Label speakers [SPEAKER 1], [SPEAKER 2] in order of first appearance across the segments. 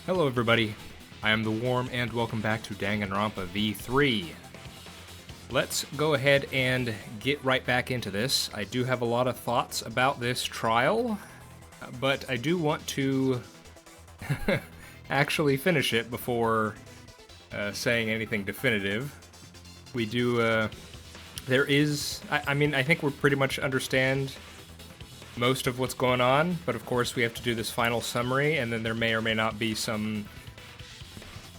[SPEAKER 1] Hello everybody, I am the Worm and welcome back to Danganronpa V3. Let's go ahead and get right back into this. I do have a lot of thoughts about this trial, but I do want to actually finish it before saying anything definitive. We do, I think we pretty much understand most of what's going on, but of course we have to do this final summary, and then there may or may not be some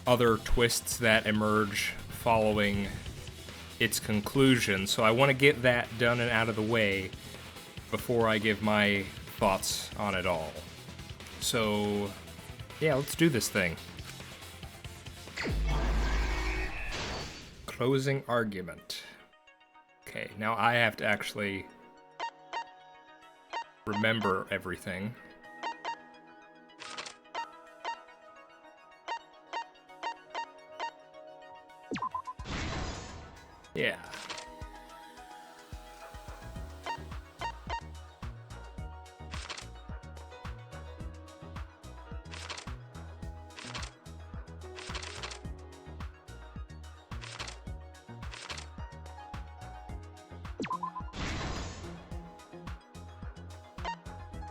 [SPEAKER 1] other twists that emerge following its conclusion, so I want to get that done and out of the way before I give my thoughts on it all. So, yeah, let's do this thing. Closing argument. Okay, now I have to actually remember everything. Yeah.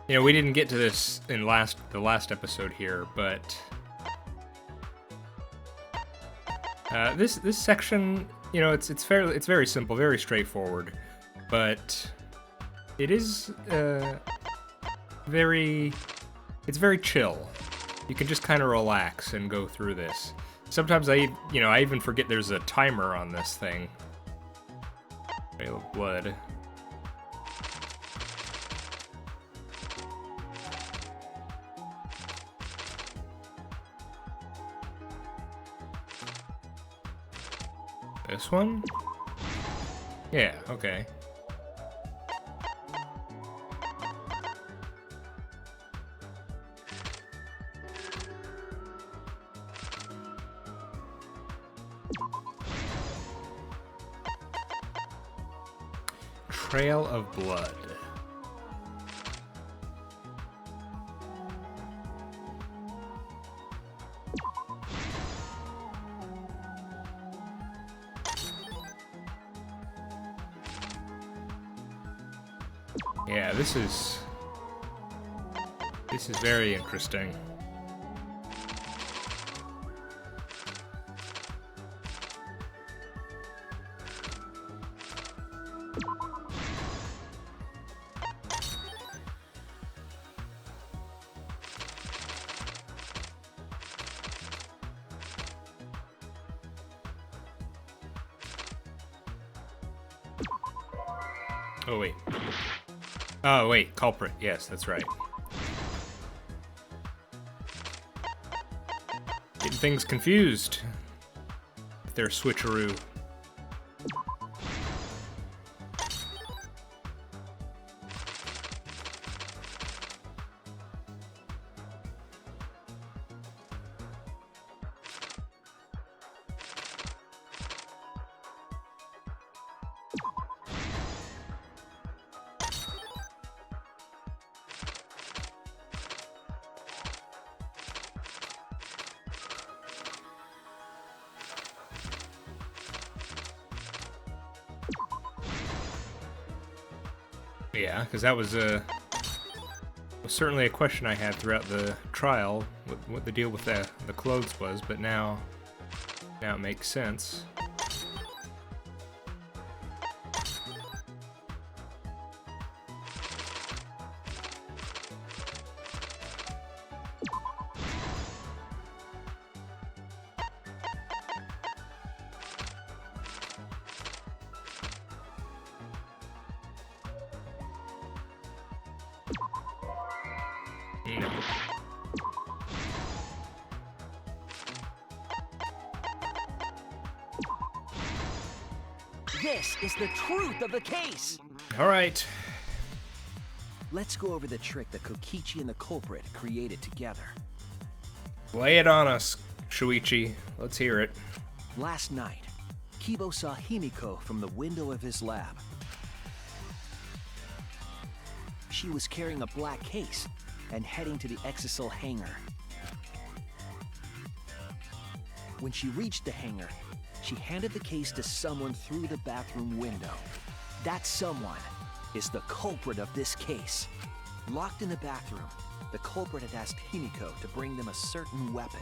[SPEAKER 1] You know, we didn't get to this in the last episode here, but this section, you know, it's very simple, very straightforward, but it is very chill. You can just kind of relax and go through this. Sometimes I even forget there's a timer on this thing. Trail of blood. This one? Yeah, okay. Trail of blood. Yeah, this is very interesting. Oh wait, culprit. Yes, that's right. Getting things confused with their switcheroo. Yeah, because that was certainly a question I had throughout the trial, what the deal with the clothes was, but now it makes sense.
[SPEAKER 2] This is the truth of the case!
[SPEAKER 1] All right.
[SPEAKER 2] Let's go over the trick that Kokichi and the culprit created together.
[SPEAKER 1] Lay it on us, Shuichi. Let's hear it.
[SPEAKER 2] Last night, Kibo saw Himiko from the window of his lab. She was carrying a black case and heading to the Exisal hangar. When she reached the hangar, she handed the case to someone through the bathroom window. That someone is the culprit of this case. Locked in the bathroom, the culprit had asked Himiko to bring them a certain weapon.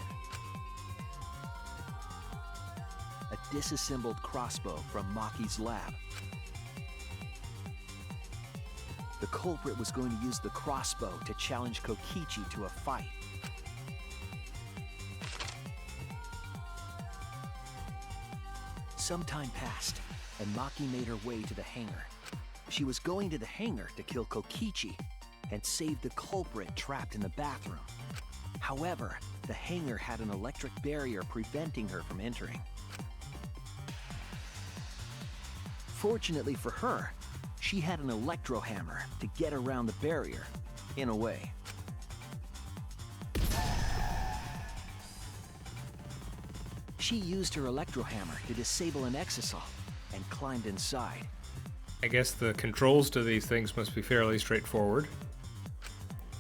[SPEAKER 2] A disassembled crossbow from Maki's lab. The culprit was going to use the crossbow to challenge Kokichi to a fight. Some time passed, and Maki made her way to the hangar. She was going to the hangar to kill Kokichi and save the culprit trapped in the bathroom. However, the hangar had an electric barrier preventing her from entering. Fortunately for her, she had an electro hammer to get around the barrier, in a way. She used her electro hammer to disable an exisal and climbed inside.
[SPEAKER 1] I guess the controls to these things must be fairly straightforward.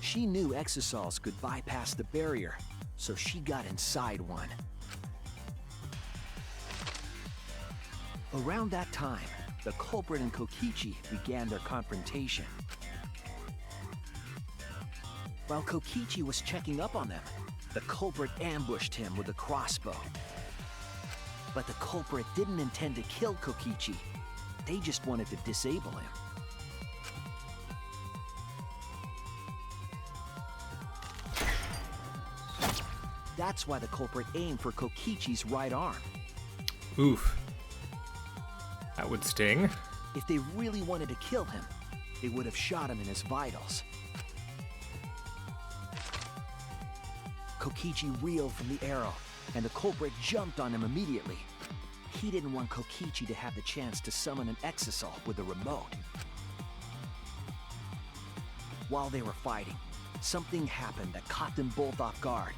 [SPEAKER 2] She knew exisals could bypass the barrier, so she got inside one. Around that time, the culprit and Kokichi began their confrontation. While Kokichi was checking up on them, the culprit ambushed him with a crossbow. But the culprit didn't intend to kill Kokichi. They just wanted to disable him. That's why the culprit aimed for Kokichi's right arm.
[SPEAKER 1] Oof. That would sting.
[SPEAKER 2] If they really wanted to kill him, they would have shot him in his vitals. Kokichi reeled from the arrow, and the culprit jumped on him immediately. He didn't want Kokichi to have the chance to summon an exisal with a remote. While they were fighting, something happened that caught them both off guard.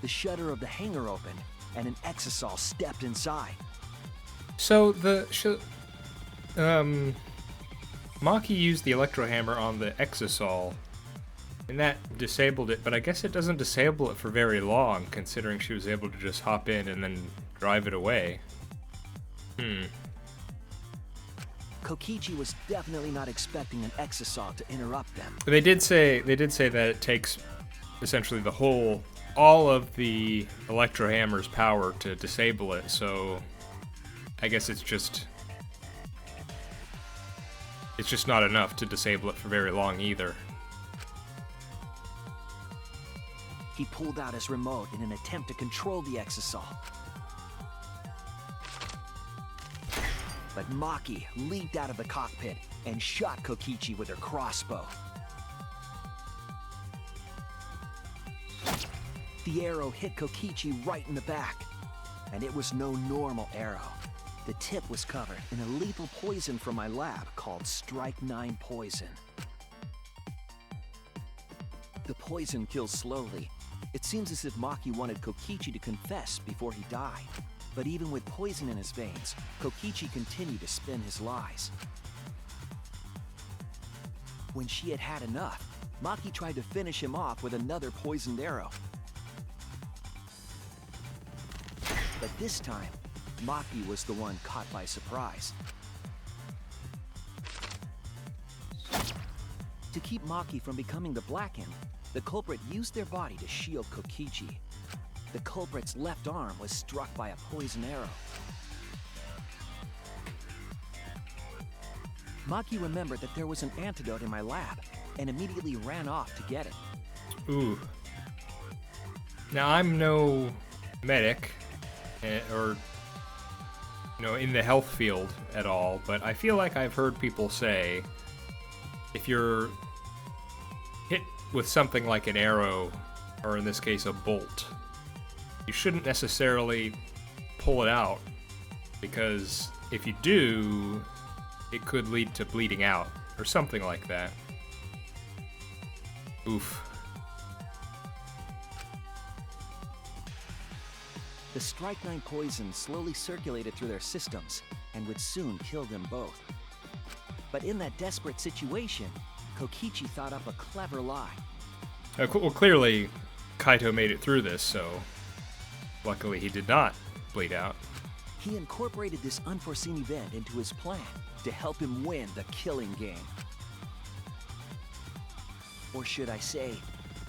[SPEAKER 2] The shutter of the hangar opened, and an exisal stepped inside.
[SPEAKER 1] So Maki used the electro hammer on the exisal, and that disabled it, but I guess it doesn't disable it for very long, considering she was able to just hop in and then drive it away.
[SPEAKER 2] Kokichi was definitely not expecting an exisal to interrupt them.
[SPEAKER 1] They did say that it takes essentially all of the electro hammer's power to disable it, so I guess it's just not enough to disable it for very long either.
[SPEAKER 2] He pulled out his remote in an attempt to control the exisal. But Maki leaped out of the cockpit and shot Kokichi with her crossbow. The arrow hit Kokichi right in the back, and it was no normal arrow. The tip was covered in a lethal poison from my lab called Strike 9 poison. The poison kills slowly. It seems as if Maki wanted Kokichi to confess before he died. But even with poison in his veins, Kokichi continued to spin his lies. When she had had enough, Maki tried to finish him off with another poisoned arrow. But this time, Maki was the one caught by surprise. To keep Maki from becoming the Blackened, the culprit used their body to shield Kokichi. The culprit's left arm was struck by a poison arrow. Maki remembered that there was an antidote in my lab and immediately ran off to get it.
[SPEAKER 1] Ooh. Now, I'm no medic or in the health field at all, but I feel like I've heard people say if you're hit with something like an arrow, or in this case a bolt, you shouldn't necessarily pull it out, because if you do, it could lead to bleeding out, or something like that. Oof.
[SPEAKER 2] The Strike 9 poison slowly circulated through their systems and would soon kill them both. But in that desperate situation, Kokichi thought up a clever lie.
[SPEAKER 1] Well, clearly, Kaito made it through this, so luckily he did not bleed out.
[SPEAKER 2] He incorporated this unforeseen event into his plan to help him win the killing game. Or should I say,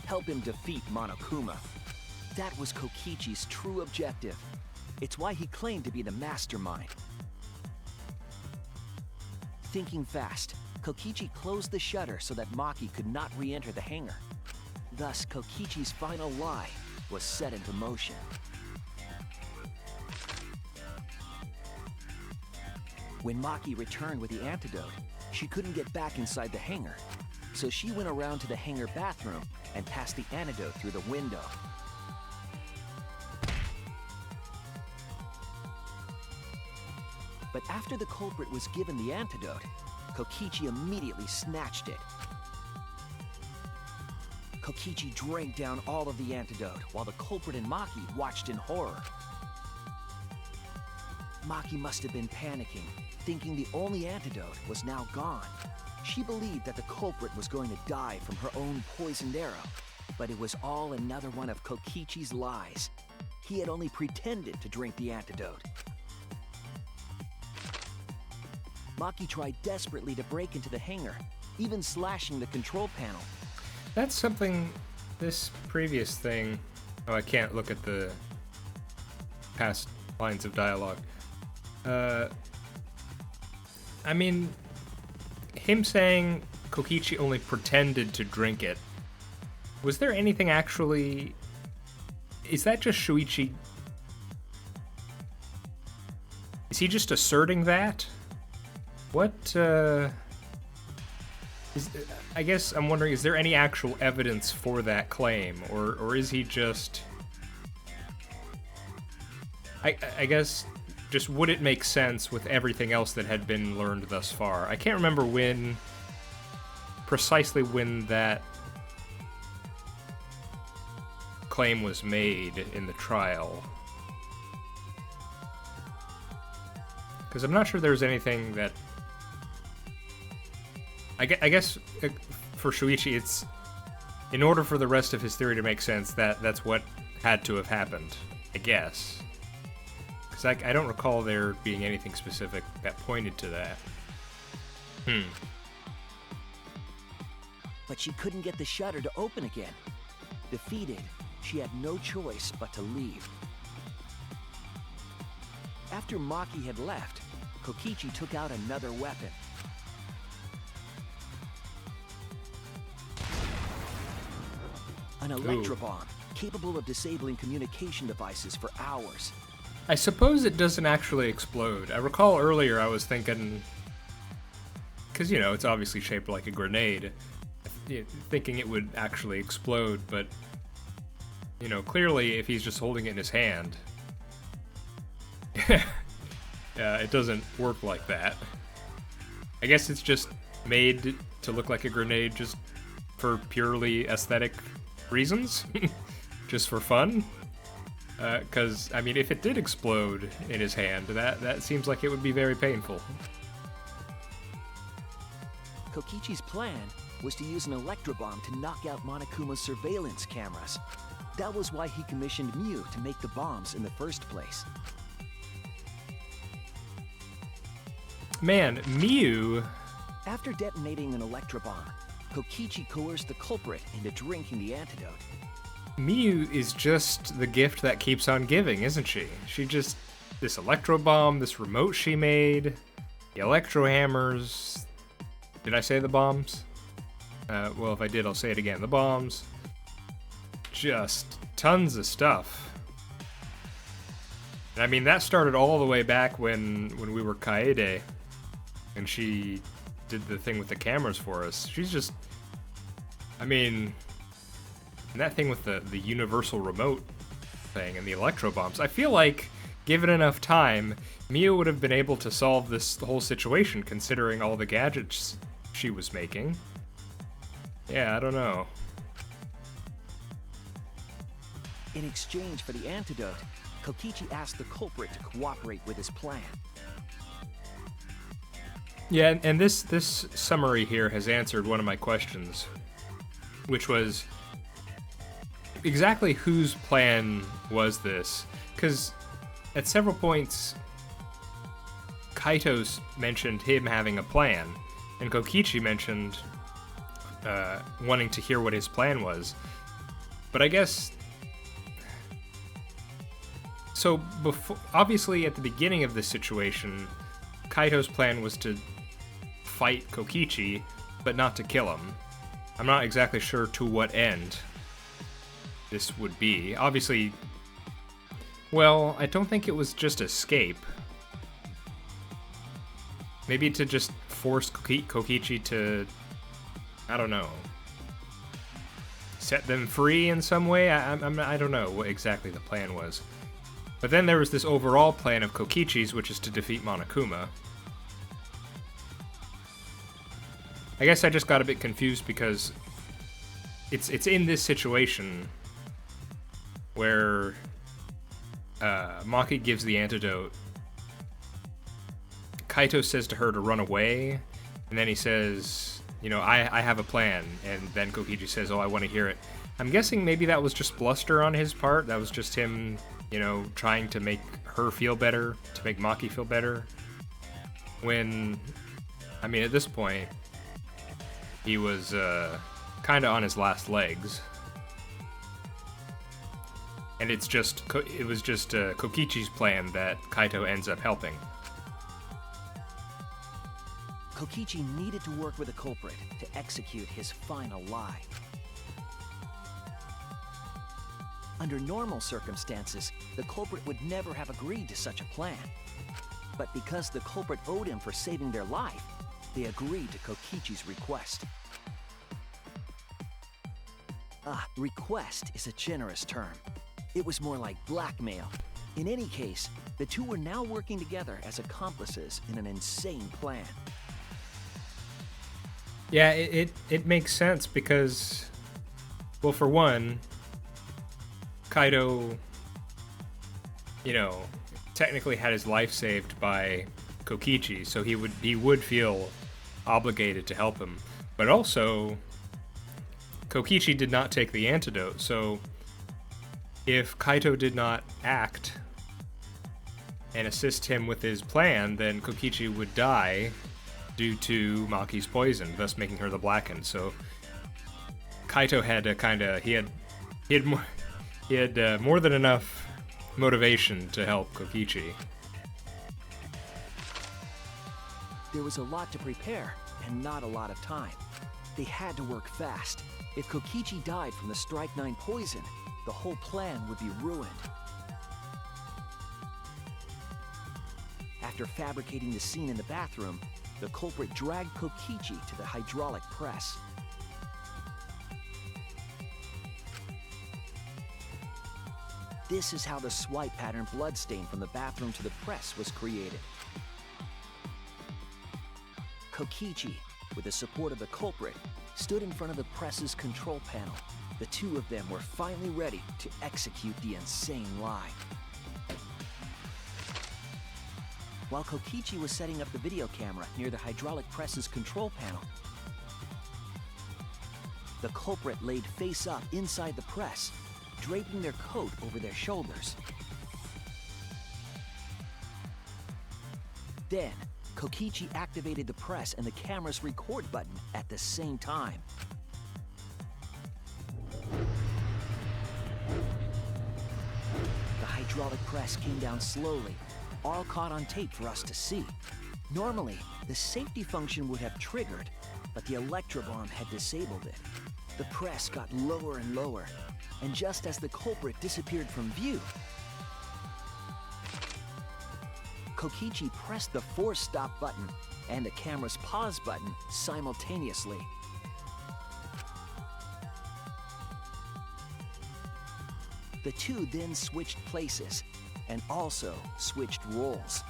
[SPEAKER 2] help him defeat Monokuma. That was Kokichi's true objective. It's why he claimed to be the mastermind. Thinking fast, Kokichi closed the shutter so that Maki could not re-enter the hangar. Thus, Kokichi's final lie was set into motion. When Maki returned with the antidote, she couldn't get back inside the hangar, so she went around to the hangar bathroom and passed the antidote through the window. But after the culprit was given the antidote, Kokichi immediately snatched it. Kokichi drank down all of the antidote while the culprit and Maki watched in horror. Maki must have been panicking, thinking the only antidote was now gone. She believed that the culprit was going to die from her own poisoned arrow, but it was all another one of Kokichi's lies. He had only pretended to drink the antidote. Maki tried desperately to break into the hangar, even slashing the control panel.
[SPEAKER 1] That's something, this previous thing... Oh, I can't look at the past lines of dialogue. I mean, him saying Kokichi only pretended to drink it, was there anything actually... Is that just Shuichi? Is he just asserting that? What, I guess I'm wondering, is there any actual evidence for that claim? Or is he just... I guess, just would it make sense with everything else that had been learned thus far? I can't remember precisely when that claim was made in the trial. Because I'm not sure there's anything that... I guess for Shuichi, it's... In order for the rest of his theory to make sense, that's what had to have happened, I guess. Because I don't recall there being anything specific that pointed to that.
[SPEAKER 2] But she couldn't get the shutter to open again. Defeated, she had no choice but to leave. After Maki had left, Kokichi took out another weapon. An electrobomb, capable of disabling communication devices for hours.
[SPEAKER 1] I suppose it doesn't actually explode. I recall earlier I was thinking... Because, you know, it's obviously shaped like a grenade. Thinking it would actually explode, but... You know, clearly if he's just holding it in his hand... it doesn't work like that. I guess it's just made to look like a grenade just for purely aesthetic reasons. Just for fun. Because, I mean, if it did explode in his hand, that seems like it would be very painful.
[SPEAKER 2] Kokichi's plan was to use an electrobomb to knock out Monokuma's surveillance cameras. That was why he commissioned Miu to make the bombs in the first place.
[SPEAKER 1] Man, Miu...
[SPEAKER 2] After detonating an electrobomb, Kokichi coerced the culprit into drinking the antidote.
[SPEAKER 1] Miu is just the gift that keeps on giving, isn't she? She just... This electro bomb, this remote she made, the electro hammers... Did I say the bombs? Well, if I did, I'll say it again. The bombs. Just tons of stuff. And I mean, that started all the way back when we were Kaede, and she did the thing with the cameras for us. She's just... I mean... And that thing with the universal remote thing and the electro bombs. I feel like, given enough time, Miu would have been able to solve this whole situation, considering all the gadgets she was making. Yeah, I don't know.
[SPEAKER 2] In exchange for the antidote, Kokichi asked the culprit to cooperate with his plan.
[SPEAKER 1] Yeah, and this summary here has answered one of my questions, which was exactly whose plan was this? Because at several points, Kaito's mentioned him having a plan, and Kokichi mentioned wanting to hear what his plan was. But I guess so. Before, obviously, at the beginning of this situation, Kaito's plan was to fight Kokichi, but not to kill him. I'm not exactly sure to what end this would be. Obviously, well, I don't think it was just escape. Maybe to just force Kokichi to, I don't know, set them free in some way? I don't know what exactly the plan was. But then there was this overall plan of Kokichi's, which is to defeat Monokuma. I guess I just got a bit confused because it's in this situation where Maki gives the antidote. Kaito says to her to run away, and then he says, you know, I have a plan, and then Kokichi says, oh, I want to hear it. I'm guessing maybe that was just bluster on his part. That was just him, you know, trying to make her feel better, to make Maki feel better. When, I mean, at this point, he was kind of on his last legs. And it was just Kokichi's plan that Kaito ends up helping.
[SPEAKER 2] Kokichi needed to work with the culprit to execute his final lie. Under normal circumstances, the culprit would never have agreed to such a plan. But because the culprit owed him for saving their life, they agreed to Kokichi's request. Request is a generous term. It was more like blackmail. In any case, the two were now working together as accomplices in an insane plan.
[SPEAKER 1] Yeah, it makes sense because, well, for one, Kaito, you know, technically had his life saved by Kokichi, so he would feel obligated to help him. But also, Kokichi did not take the antidote, so if Kaito did not act and assist him with his plan, then Kokichi would die due to Maki's poison, thus making her the Blackened. So Kaito had to he had more than enough motivation to help Kokichi.
[SPEAKER 2] There was a lot to prepare and not a lot of time. They had to work fast. If Kokichi died from the Strike 9 poison, the whole plan would be ruined. After fabricating the scene in the bathroom, the culprit dragged Kokichi to the hydraulic press. This is how the swipe pattern bloodstain from the bathroom to the press was created. Kokichi, with the support of the culprit, stood in front of the press's control panel. The two of them were finally ready to execute the insane lie. While Kokichi was setting up the video camera near the hydraulic press's control panel, the culprit laid face up inside the press, draping their coat over their shoulders. Then, Kokichi activated the press and the camera's record button at the same time. The hydraulic press came down slowly, all caught on tape for us to see. Normally, the safety function would have triggered, but the electrobomb had disabled it. The press got lower and lower, and just as the culprit disappeared from view, Kokichi pressed the force stop button and the camera's pause button simultaneously. The two then switched places and also switched roles.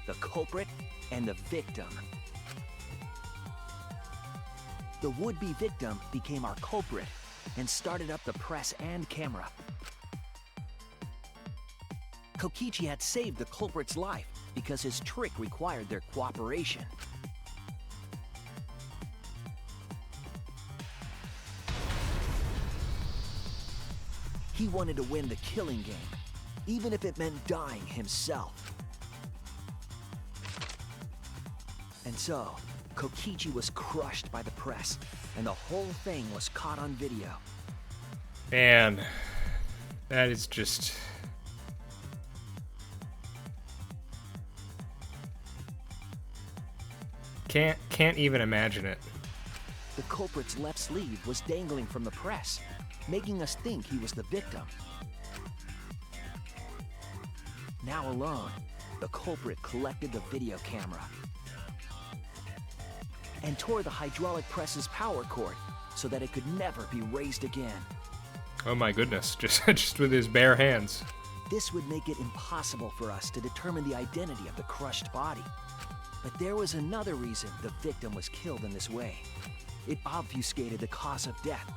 [SPEAKER 2] The culprit and the victim. The would-be victim became our culprit and started up the press and camera. Kokichi had saved the culprit's life, because his trick required their cooperation. He wanted to win the killing game, even if it meant dying himself. And so, Kokichi was crushed by the press, and the whole thing was caught on video.
[SPEAKER 1] Man, that is just... Can't even imagine it.
[SPEAKER 2] The culprit's left sleeve was dangling from the press, making us think he was the victim. Now alone, the culprit collected the video camera and tore the hydraulic press's power cord so that it could never be raised again.
[SPEAKER 1] Oh my goodness, just with his bare hands.
[SPEAKER 2] This would make it impossible for us to determine the identity of the crushed body. But there was another reason the victim was killed in this way. It obfuscated the cause of death,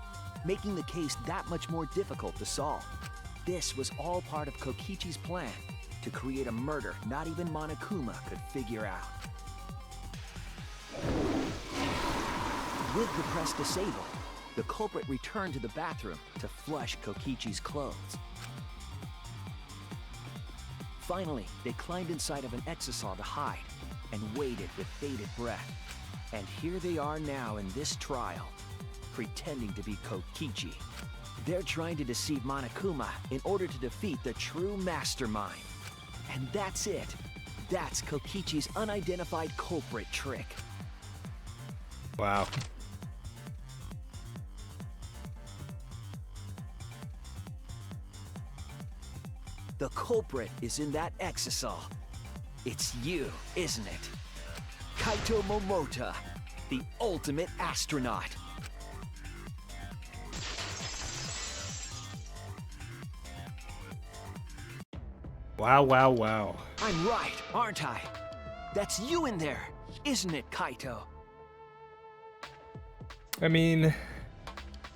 [SPEAKER 2] making the case that much more difficult to solve. This was all part of Kokichi's plan to create a murder not even Monokuma could figure out. With the press disabled, the culprit returned to the bathroom to flush Kokichi's clothes. Finally, they climbed inside of an exisal to hide and waited with bated breath. And here they are now in this trial, pretending to be Kokichi. They're trying to deceive Monokuma in order to defeat the true mastermind. And that's it. That's Kokichi's unidentified culprit trick.
[SPEAKER 1] Wow.
[SPEAKER 2] The culprit is in that exisal. It's you, isn't it? Kaito Momota, the ultimate astronaut.
[SPEAKER 1] Wow, wow, wow.
[SPEAKER 2] I'm right, aren't I? That's you in there, isn't it, Kaito?
[SPEAKER 1] I mean,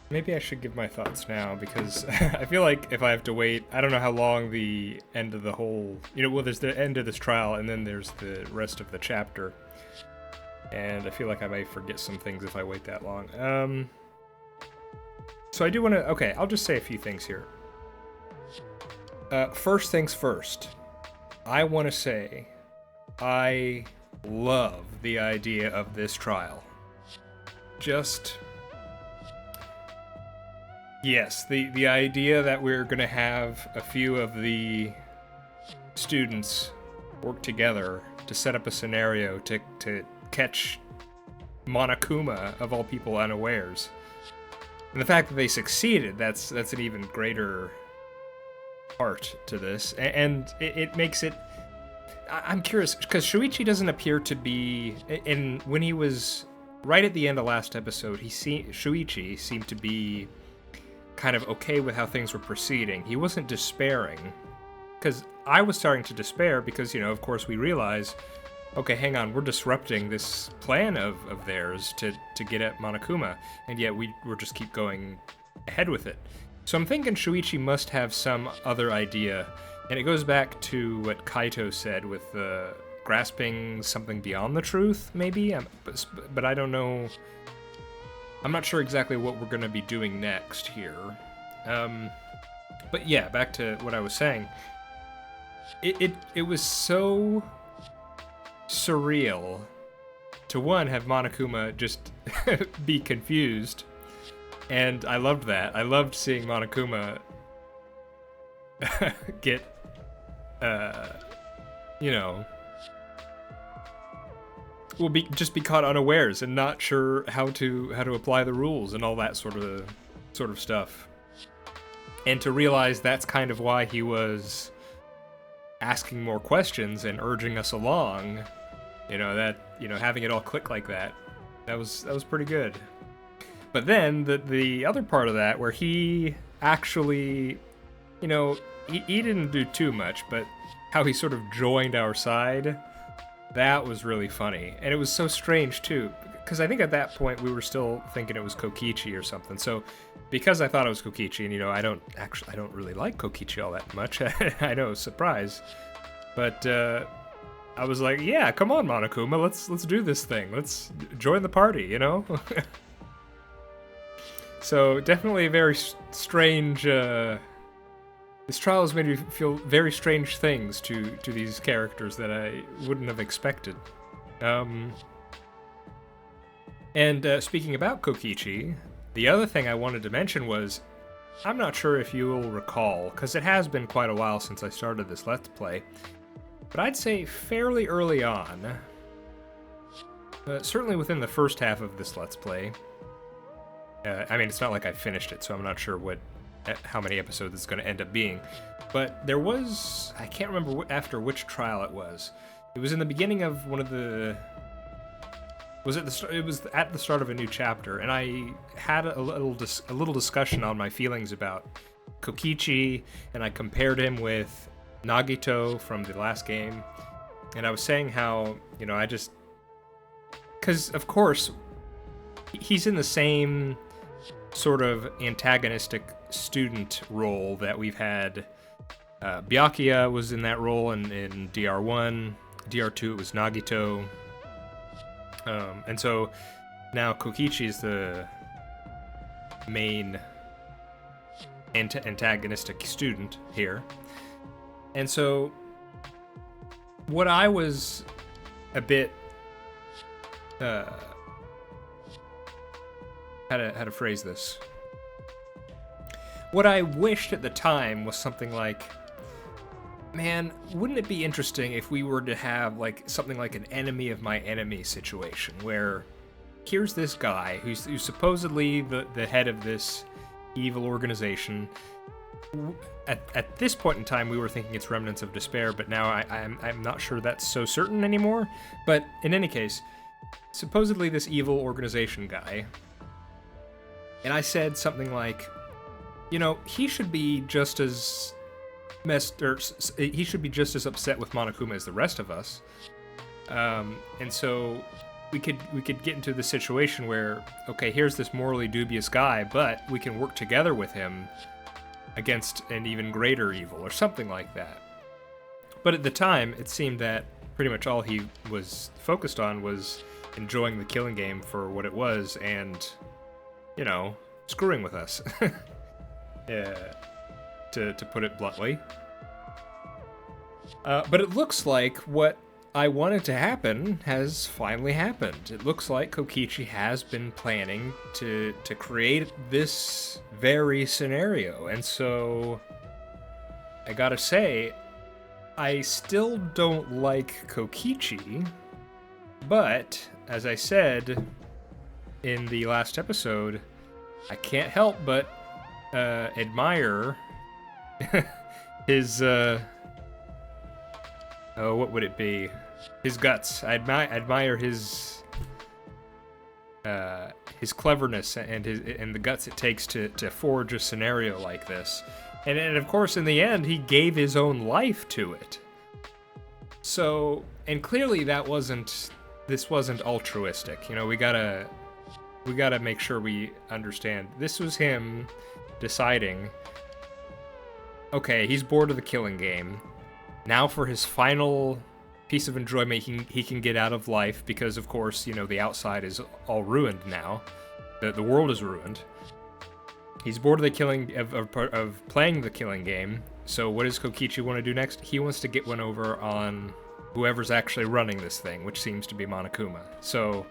[SPEAKER 1] maybe I should give my thoughts now, because I feel like if I have to wait, I don't know how long the end of the whole, well, there's the end of this trial, and then there's the rest of the chapter. And I feel like I may forget some things if I wait that long. So I do want to, okay, I'll just say a few things here. First things first, I want to say I love the idea of this trial. Yes, the idea that we're going to have a few of the students work together to set up a scenario to catch Monokuma, of all people, unawares. And the fact that they succeeded, that's an even greater part to this. And it makes it... I'm curious, because Shuichi doesn't appear to be... when he was right at the end of last episode, Shuichi seemed to be kind of okay with how things were proceeding. He wasn't despairing, because I was starting to despair because, of course we realize, okay, hang on, we're disrupting this plan of theirs to get at Monokuma, and yet we're just keep going ahead with it. So I'm thinking Shuichi must have some other idea, and it goes back to what Kaito said with grasping something beyond the truth, maybe? But I don't know. I'm not sure exactly what we're going to be doing next here. But yeah, back to what I was saying. It was so surreal to, one, have Monokuma just be confused. And I loved that. I loved seeing Monokuma get, just be caught unawares and not sure how to apply the rules and all that sort of stuff. And to realize that's kind of why he was asking more questions and urging us along. Having it all click like that was pretty good. But then the other part of that, where he actually, he didn't do too much, but how he sort of joined our side, that was really funny. And it was so strange too, because I think at that point we were still thinking it was Kokichi or something. So because I thought it was Kokichi, and I don't really like Kokichi all that much. I know, surprise. But I was like, yeah, come on, Monokuma, let's do this thing. Let's join the party, you know? So definitely a very strange. This trial has made me feel very strange things to these characters that I wouldn't have expected. And speaking about Kokichi, the other thing I wanted to mention was, I'm not sure if you'll recall, because it has been quite a while since I started this Let's Play, but I'd say fairly early on, certainly within the first half of this Let's Play. I mean, it's not like I finished it, so I'm not sure how many episodes it's going to end up being. But there was, I can't remember after which trial it was. It was in the beginning of one of the. It was at the start of a new chapter, and I had a little discussion on my feelings about Kokichi, and I compared him with Nagito from the last game, and I was saying how, you know, because of course he's in the same sort of antagonistic student role that we've had. Byakuya was in that role in DR1, DR2 it was Nagito, and so now Kokichi is the main antagonistic student here. And so what I was a bit how to phrase this. What I wished at the time was something like, man, wouldn't it be interesting if we were to have like something like an enemy of my enemy situation, where here's this guy who's supposedly the head of this evil organization. At this point in time, we were thinking it's Remnants of Despair, but now I'm not sure that's so certain anymore. But in any case, supposedly this evil organization guy. And I said something like, you know, he should be just as he should be just as upset with Monokuma as the rest of us. And so we could get into the situation where, okay, here's this morally dubious guy, but we can work together with him against an even greater evil, or something like that. But at the time, it seemed that pretty much all he was focused on was enjoying the killing game for what it was, and, you know, screwing with us. To put it bluntly. But it looks like what I wanted to happen has finally happened. It looks like Kokichi has been planning to create this very scenario, and so I gotta say, I still don't like Kokichi, but as I said in the last episode, I can't help but admire his what would it be? His guts. I admire his cleverness and the guts it takes to forge a scenario like this. And of course, in the end, he gave his own life to it. So, and clearly this wasn't altruistic. You know, we gotta make sure we understand. This was him deciding, okay, he's bored of the killing game. Now for his final piece of enjoyment he can get out of life, because of course, you know, the outside is all ruined now. The world is ruined. He's bored of the killing of playing the killing game. So what does Kokichi want to do next? He wants to get one over on whoever's actually running this thing, which seems to be Monokuma. So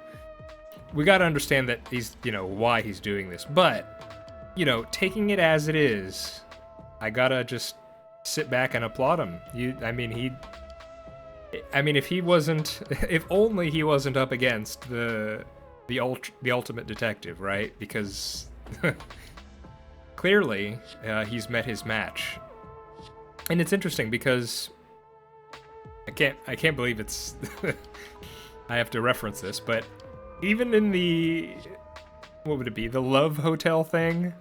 [SPEAKER 1] we got to understand that he's, you know, why he's doing this. But, you know, taking it as it is, I gotta just sit back and applaud him. If only he wasn't up against the ultimate detective, right? Because clearly he's met his match. And it's interesting because I can't believe it's I have to reference this, but even in the, what would it be, the Love Hotel thing,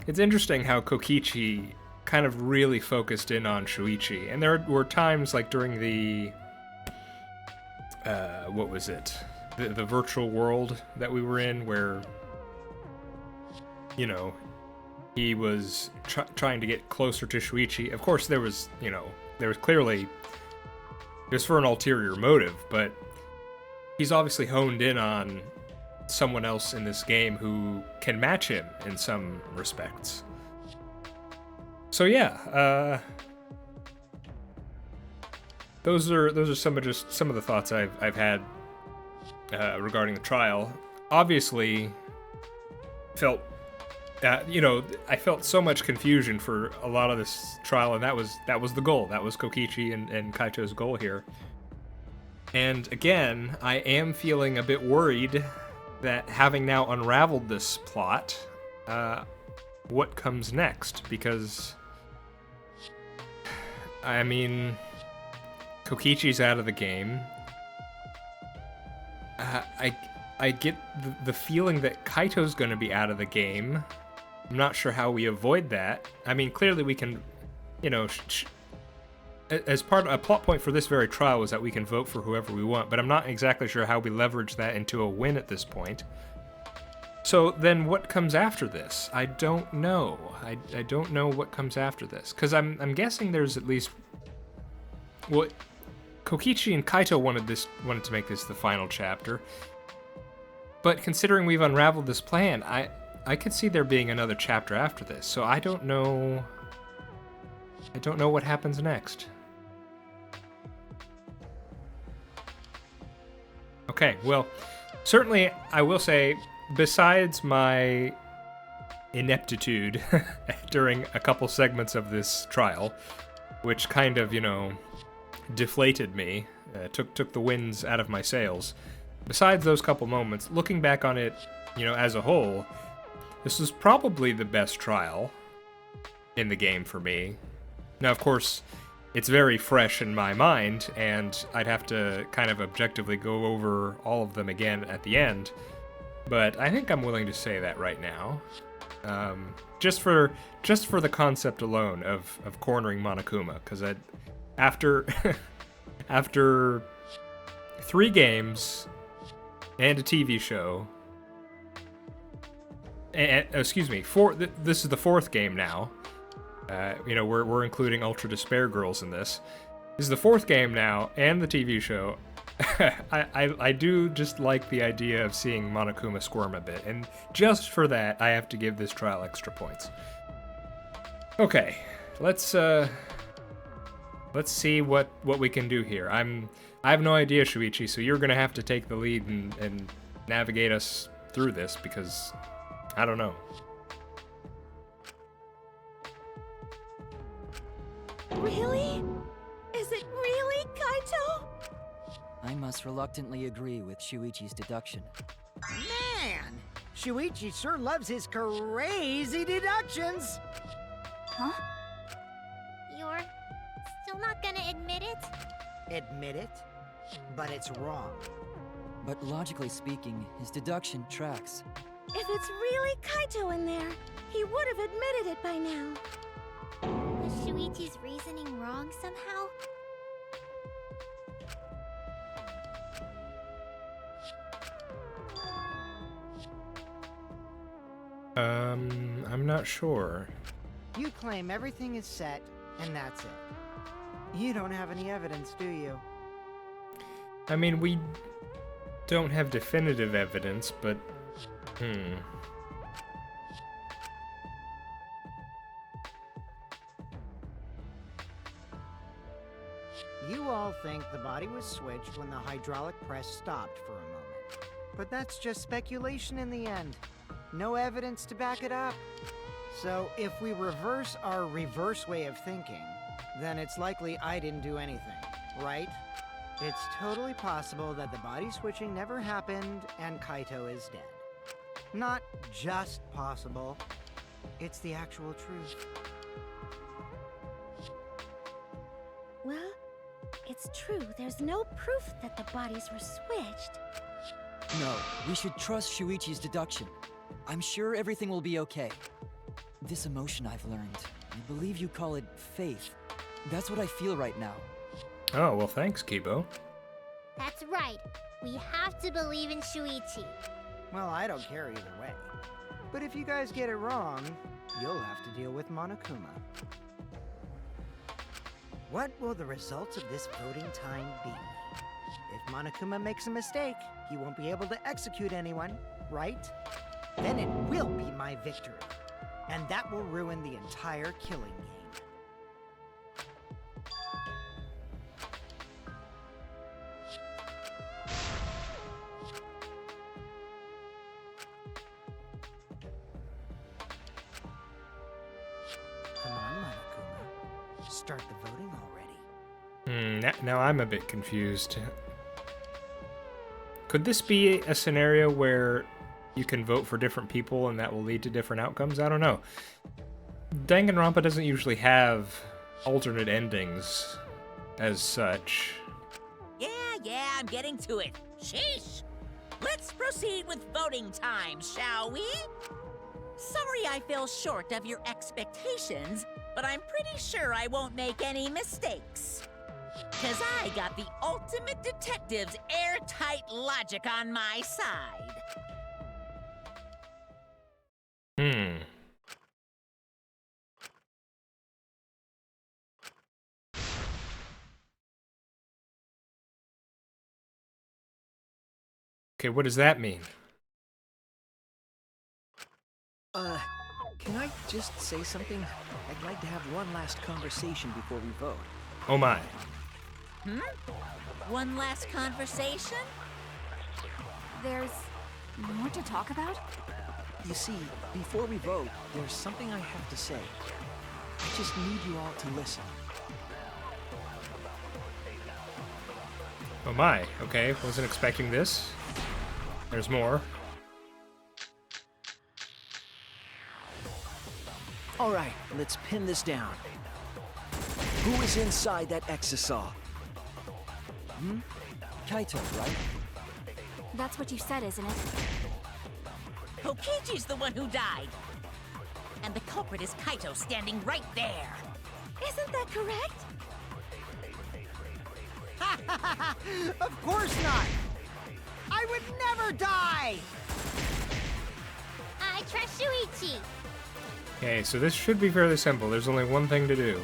[SPEAKER 1] it's interesting how Kokichi kind of really focused in on Shuichi. And there were times, like during the what was it, the virtual world that we were in, where, you know, he was trying to get closer to Shuichi. Of course, there was clearly It was for an ulterior motive, but he's obviously honed in on someone else in this game who can match him in some respects. So yeah, those are some of the thoughts I've had regarding the trial. Obviously, felt I felt so much confusion for a lot of this trial, and that was the goal. That was Kokichi and Kaito's goal here. And again, I am feeling a bit worried that having now unraveled this plot, what comes next? Because, I mean, Kokichi's out of the game. I get the feeling that Kaito's going to be out of the game. I'm not sure how we avoid that. I mean, clearly we can, as part of a plot point for this very trial was that we can vote for whoever we want, but I'm not exactly sure how we leverage that into a win at this point. So then what comes after this? I don't know. I don't know what comes after this. Because I'm guessing there's at least... Well, Kokichi and Kaito wanted to make this the final chapter. But considering we've unraveled this plan, I could see there being another chapter after this. So I don't know what happens next. Okay, well, certainly I will say, besides my ineptitude during a couple segments of this trial, which kind of, deflated me, took the winds out of my sails, besides those couple moments, looking back on it, as a whole, this was probably the best trial in the game for me. Now, of course, it's very fresh in my mind, and I'd have to kind of objectively go over all of them again at the end, but I think I'm willing to say that right now. Just for the concept alone of cornering Monokuma, because after 3 games and a TV show, excuse me, this is the 4th game now. We're including Ultra Despair Girls in this. This is the 4th game now, and the TV show. I do just like the idea of seeing Monokuma squirm a bit, and just for that, I have to give this trial extra points. Okay, let's see what we can do here. I have no idea, Shuichi, so you're gonna have to take the lead and navigate us through this, because I don't know.
[SPEAKER 3] Really? Is it really Kaito?
[SPEAKER 4] I must reluctantly agree with Shuichi's deduction.
[SPEAKER 5] Man! Shuichi sure loves his crazy deductions!
[SPEAKER 3] Huh?
[SPEAKER 6] You're still not gonna admit it?
[SPEAKER 5] Admit it? But it's wrong.
[SPEAKER 4] But logically speaking, his deduction tracks.
[SPEAKER 3] If it's really Kaito in there, he would have admitted it by now.
[SPEAKER 6] Was Shuichi's reasoning wrong somehow?
[SPEAKER 1] I'm not sure.
[SPEAKER 5] You claim everything is set, and that's it. You don't have any evidence, do you?
[SPEAKER 1] I mean, we don't have definitive evidence, but...
[SPEAKER 5] You all think the body was switched when the hydraulic press stopped for a moment. But that's just speculation in the end. No evidence to back it up. So if we reverse our reverse way of thinking, then it's likely I didn't do anything, right? It's totally possible that the body switching never happened and Kaito is dead. Not just possible, it's the actual truth.
[SPEAKER 3] Well, it's true. There's no proof that the bodies were switched.
[SPEAKER 4] No, we should trust Shuichi's deduction. I'm sure everything will be okay. This emotion I've learned, I believe you call it faith. That's what I feel right now.
[SPEAKER 1] Oh, well, thanks, Kibo.
[SPEAKER 6] That's right. We have to believe in Shuichi.
[SPEAKER 5] Well, I don't care either way. But if you guys get it wrong, you'll have to deal with Monokuma. What will the results of this voting time be? If Monokuma makes a mistake, he won't be able to execute anyone, right? Then it will be my victory. And that will ruin the entire killing game. Come on, Monokuma. Start the voting already.
[SPEAKER 1] Now I'm a bit confused. Could this be a scenario where you can vote for different people and that will lead to different outcomes? I don't know. Danganronpa doesn't usually have alternate endings as such.
[SPEAKER 7] Yeah, I'm getting to it. Sheesh! Let's proceed with voting time, shall we? Sorry I fell short of your expectations, but I'm pretty sure I won't make any mistakes. 'Cause I got the ultimate detective's airtight logic on my side.
[SPEAKER 1] Okay, what does that mean?
[SPEAKER 2] Can I just say something? I'd like to have one last conversation before we vote.
[SPEAKER 1] Oh my.
[SPEAKER 7] One last conversation?
[SPEAKER 3] There's more to talk about?
[SPEAKER 2] You see, before we vote, there's something I have to say. I just need you all to listen.
[SPEAKER 1] Oh my. Okay, wasn't expecting this. There's more.
[SPEAKER 2] All right, let's pin this down. Who is inside that exosaw?
[SPEAKER 4] Kaito, right?
[SPEAKER 3] That's what you said, isn't it?
[SPEAKER 7] Kokichi's the one who died. And the culprit is Kaito standing right there.
[SPEAKER 3] Isn't that correct?
[SPEAKER 5] Of course not! I would never die!
[SPEAKER 6] I trust Shuichi.
[SPEAKER 1] Okay, so this should be fairly simple. There's only one thing to do.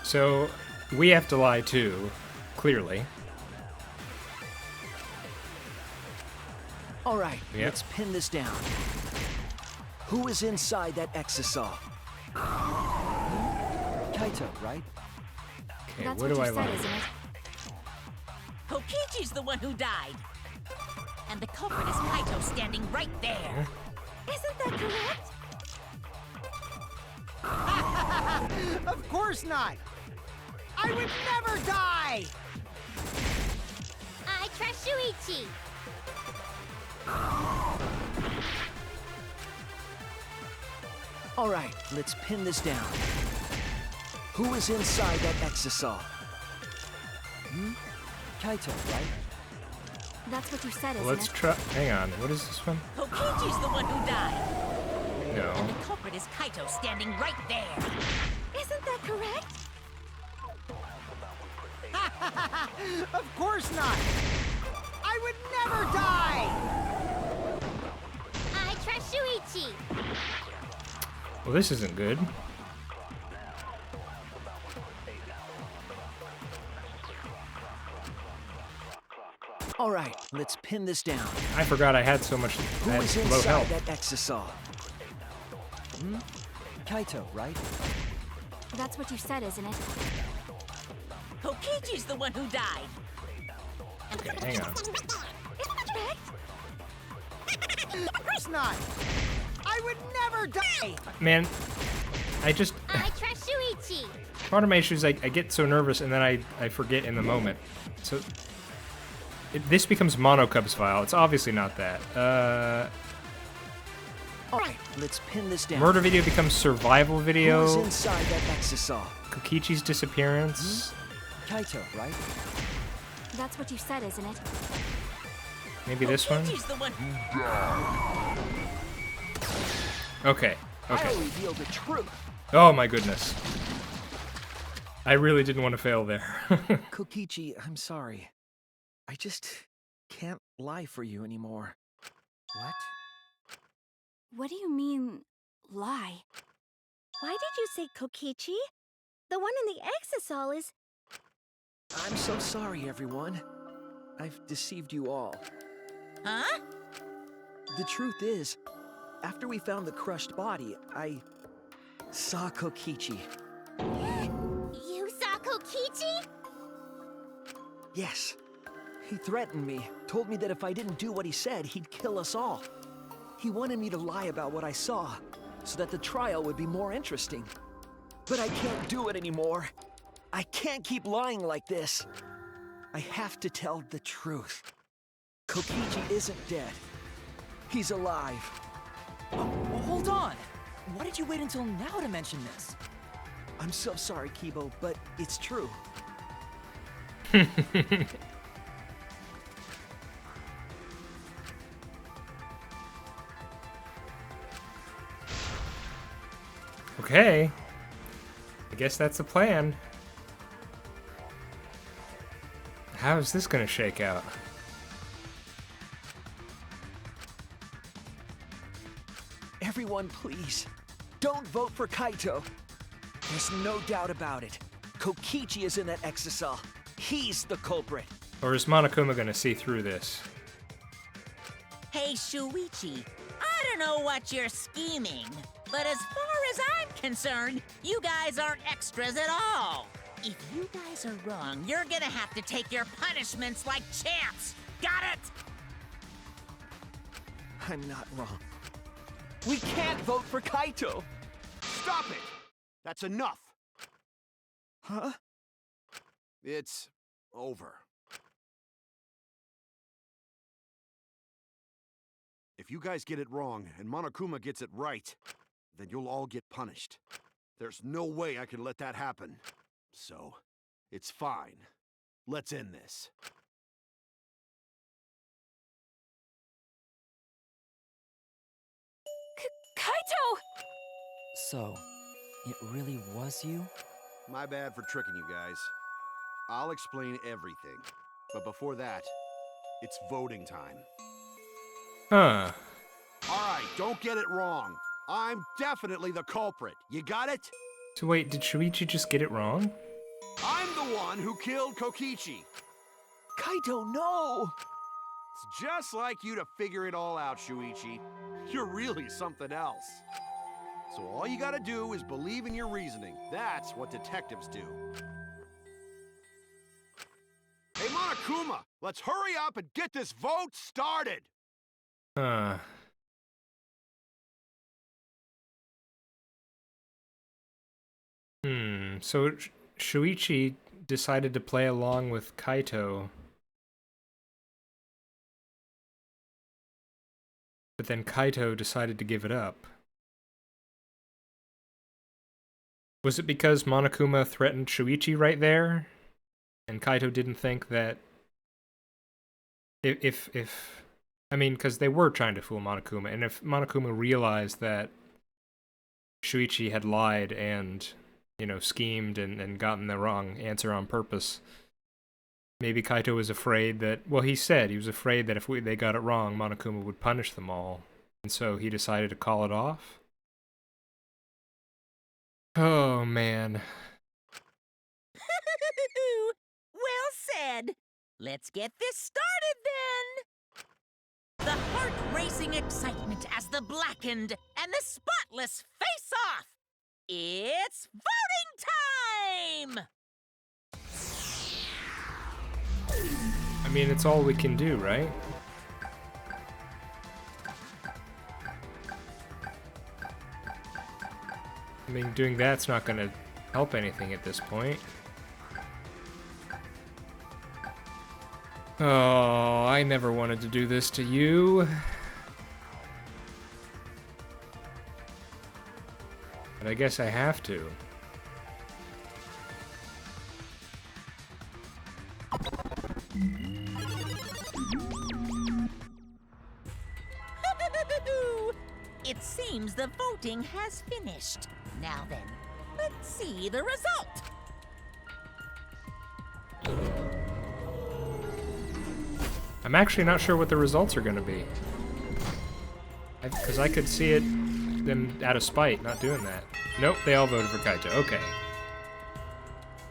[SPEAKER 1] So, we have to lie too, clearly.
[SPEAKER 2] All right,
[SPEAKER 1] Yep.
[SPEAKER 2] let's pin this down. Who is inside that exosaw?
[SPEAKER 4] Kaito, right?
[SPEAKER 1] Okay,
[SPEAKER 3] That's
[SPEAKER 1] what
[SPEAKER 3] what
[SPEAKER 1] do
[SPEAKER 3] you
[SPEAKER 1] I
[SPEAKER 3] said,
[SPEAKER 1] lie?
[SPEAKER 3] isn't it?
[SPEAKER 7] Kokichi's the one who died. And the culprit is Kaito standing right there.
[SPEAKER 3] Isn't that correct?
[SPEAKER 5] Of course not! I would never die!
[SPEAKER 6] I trust Shuichi.
[SPEAKER 2] All right, let's pin this down. Who is inside that exosaw?
[SPEAKER 4] Kaito, right?
[SPEAKER 3] That's what you said, isn't
[SPEAKER 1] Let's
[SPEAKER 3] it?
[SPEAKER 1] try. Hang on, what is this one?
[SPEAKER 7] Kokichi's the one who died. And
[SPEAKER 1] No.
[SPEAKER 7] the culprit is Kaito standing right there.
[SPEAKER 3] Isn't that correct?
[SPEAKER 5] Of course not! I would never die!
[SPEAKER 6] I trust Shuichi.
[SPEAKER 1] Well, this isn't good.
[SPEAKER 2] All right, let's pin this down.
[SPEAKER 1] I forgot I had so much.
[SPEAKER 2] Who
[SPEAKER 1] I
[SPEAKER 2] is
[SPEAKER 1] had low
[SPEAKER 2] inside
[SPEAKER 1] health.
[SPEAKER 2] that exosaw?
[SPEAKER 4] Kaito, right?
[SPEAKER 3] That's what you said, isn't it?
[SPEAKER 7] Kokichi's the one who died.
[SPEAKER 1] Hang on.
[SPEAKER 3] Isn't that correct?
[SPEAKER 5] Of course not! I would never die!
[SPEAKER 1] Man, I just.
[SPEAKER 6] I trust Shuichi.
[SPEAKER 1] Part of my issue is I get so nervous and then I forget in the moment. So. This becomes Monocub's file. It's obviously not that.
[SPEAKER 2] All right, let's pin this down.
[SPEAKER 1] Murder video becomes survival
[SPEAKER 2] Who is
[SPEAKER 1] video.
[SPEAKER 2] inside that exosaw?
[SPEAKER 1] Kokichi's disappearance.
[SPEAKER 4] Kaito, right?
[SPEAKER 3] That's what you said, isn't it?
[SPEAKER 1] Maybe this one.
[SPEAKER 7] Kokichi's the one.
[SPEAKER 1] Okay.
[SPEAKER 2] I'll
[SPEAKER 1] Okay.
[SPEAKER 2] reveal the truth.
[SPEAKER 1] Oh my goodness. I really didn't want to fail there.
[SPEAKER 2] Kokichi, I'm sorry. I just can't lie for you anymore.
[SPEAKER 5] What?
[SPEAKER 3] What do you mean, lie. Why did you say Kokichi? The one in the exisal is...
[SPEAKER 2] I'm so sorry, everyone. I've deceived you all.
[SPEAKER 7] Huh?
[SPEAKER 2] The truth is, after we found the crushed body, I saw Kokichi.
[SPEAKER 6] You saw Kokichi?
[SPEAKER 2] Yes. He threatened me, told me that if I didn't do what he said, he'd kill us all. He wanted me to lie about what I saw, so that the trial would be more interesting. But I can't do it anymore. I can't keep lying like this. I have to tell the truth. Kokichi isn't dead. He's alive.
[SPEAKER 4] Oh, hold on! Why did you wait until now to mention this?
[SPEAKER 2] I'm so sorry, Kibo, but it's true.
[SPEAKER 1] Okay. I guess that's the plan. How is this gonna shake out?
[SPEAKER 2] Everyone, please, don't vote for Kaito. There's no doubt about it. Kokichi is in that exisal. He's the culprit.
[SPEAKER 1] Or is Monokuma gonna see through this?
[SPEAKER 7] Hey, Shuichi, I don't know what you're scheming, but as far as I'm concerned, you guys aren't extras at all. If you guys are wrong, you're gonna have to take your punishments like champs. Got it?
[SPEAKER 2] I'm not wrong. We can't vote for Kaito!
[SPEAKER 8] Stop it! That's enough!
[SPEAKER 2] Huh?
[SPEAKER 8] It's over. If you guys get it wrong and Monokuma gets it right, then you'll all get punished. There's no way I can let that happen. So, it's fine. Let's end this.
[SPEAKER 3] Kaito!
[SPEAKER 4] So, it really was you?
[SPEAKER 8] My bad for tricking you guys. I'll explain everything. But before that, it's voting time.
[SPEAKER 1] Huh.
[SPEAKER 8] Alright, don't get it wrong. I'm definitely the culprit. You got it?
[SPEAKER 1] So wait, did Shuichi just get it wrong?
[SPEAKER 8] I'm the one who killed Kokichi.
[SPEAKER 2] Kaito, no!
[SPEAKER 8] It's just like you to figure it all out, Shuichi. You're really something else. So all you gotta do is believe in your reasoning. That's what detectives do. Hey, Monokuma, let's hurry up and get this vote started!
[SPEAKER 1] Huh. So Shuichi decided to play along with Kaito. But then Kaito decided to give it up. Was it because Monokuma threatened Shuichi right there? And Kaito didn't think that... If I mean, because they were trying to fool Monokuma, and if Monokuma realized that Shuichi had lied and, you know, schemed and gotten the wrong answer on purpose, maybe Kaito was afraid that... Well, he said he was afraid that if they got it wrong, Monokuma would punish them all. And so he decided to call it off? Oh, man.
[SPEAKER 7] Well said. Let's get this started then. The heart-racing excitement as the blackened and the spotless face off. It's voting time!
[SPEAKER 1] I mean, it's all we can do, right? I mean, doing that's not gonna help anything at this point. Oh, I never wanted to do this to you. But I guess I have to.
[SPEAKER 7] It seems the voting has finished. Now then, let's see the result.
[SPEAKER 1] I'm actually not sure what the results are going to be. Because I could see it them out of spite, not doing that. Nope, they all voted for Kaito. Okay.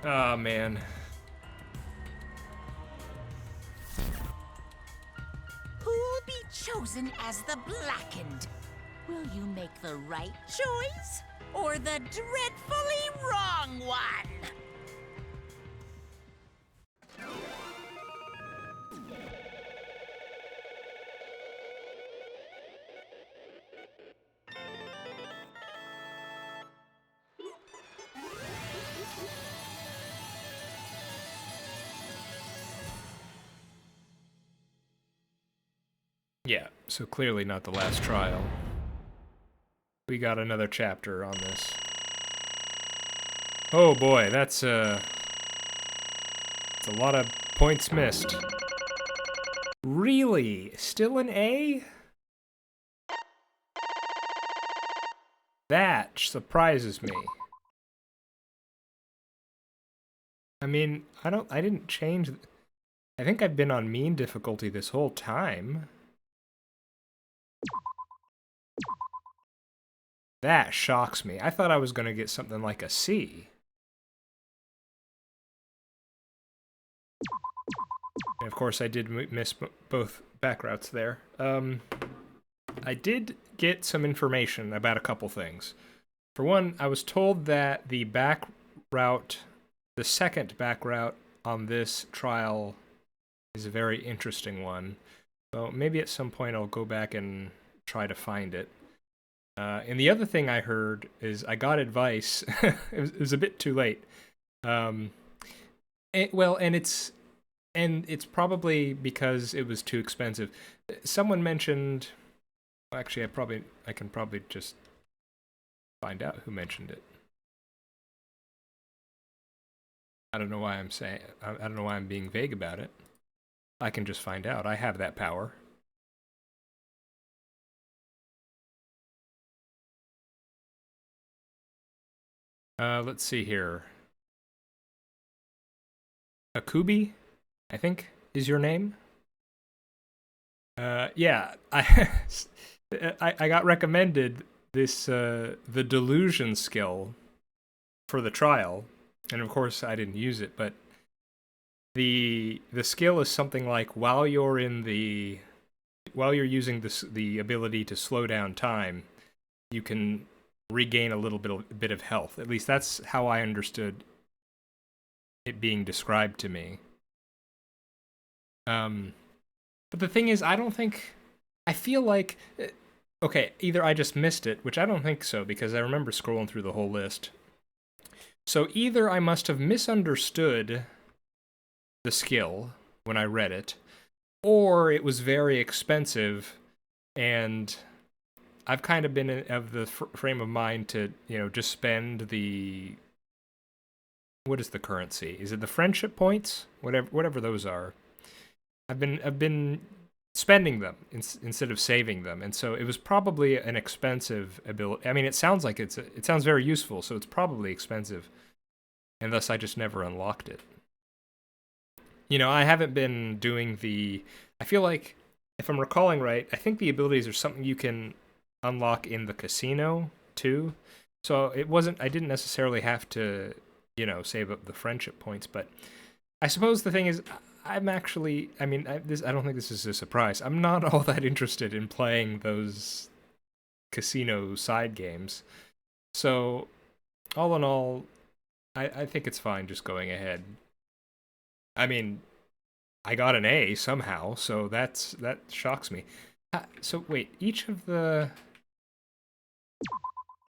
[SPEAKER 1] Oh, man.
[SPEAKER 7] Who'll be chosen as the Blackened? Will you make the right choice or the dreadfully wrong one?
[SPEAKER 1] Yeah, so clearly not the last trial. We got another chapter on this. Oh boy, that's a lot of points missed. Really? Still an A? That surprises me. I mean, I didn't change. I think I've been on mean difficulty this whole time. That shocks me. I thought I was going to get something like a C. And of course, I did miss both back routes there. I did get some information about a couple things. For one, I was told that the back route, the second back route on this trial is a very interesting one. So maybe at some point I'll go back and try to find it. And the other thing I heard is I got advice. It was a bit too late. And it's probably because it was too expensive. Someone mentioned. Well, actually, I can probably just find out who mentioned it. I don't know why I don't know why I'm being vague about it. I can just find out. I have that power. Let's see here. Akubi, I think, is your name. Yeah, I got recommended this the delusion skill for the trial, and of course I didn't use it. But the skill is something like while you're using the ability to slow down time, you can regain a little bit of health. At least that's how I understood it being described to me. But the thing is, I feel like, okay, either I just missed it, which I don't think so, because I remember scrolling through the whole list. So either I must have misunderstood the skill when I read it, or it was very expensive, and I've kind of been of the frame of mind to, just spend the... What is the currency? Is it the friendship points? Whatever those are. I've been spending them instead of saving them, and so it was probably an expensive ability. I mean, it sounds like it sounds very useful, so it's probably expensive, and thus I just never unlocked it. I haven't been doing the... I feel like, if I'm recalling right, I think the abilities are something you can unlock in the casino too. So I didn't necessarily have to, save up the friendship points, but I suppose the thing is, I'm actually, I don't think this is a surprise. I'm not all that interested in playing those casino side games. So, all in all, I think it's fine just going ahead. I mean, I got an A somehow, so that shocks me. So wait, each of the...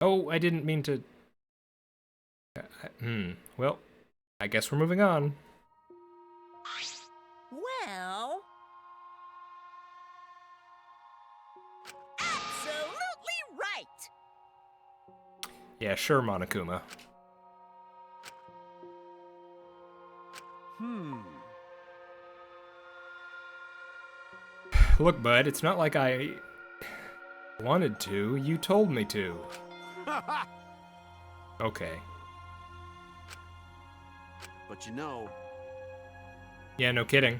[SPEAKER 1] Oh, I didn't mean to... Well, I guess we're moving on.
[SPEAKER 7] Well... absolutely right!
[SPEAKER 1] Yeah, sure, Monokuma. Look, bud, it's not like I wanted to. You told me to. Okay.
[SPEAKER 8] But
[SPEAKER 1] Yeah, no kidding.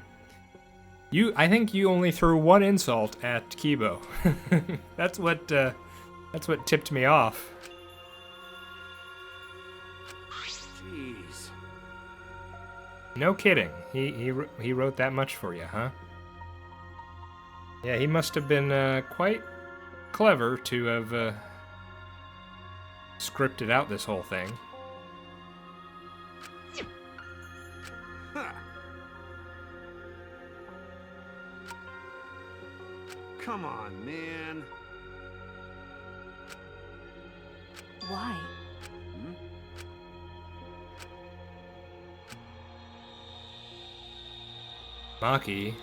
[SPEAKER 1] I think you only threw one insult at Kibo. That's what That's what tipped me off.
[SPEAKER 8] Jeez.
[SPEAKER 1] No kidding. He wrote that much for you, huh? Yeah, he must have been quite clever to have scripted out this whole thing.
[SPEAKER 8] Huh. Come on, man.
[SPEAKER 3] Why?
[SPEAKER 8] Hmm?
[SPEAKER 1] Maki,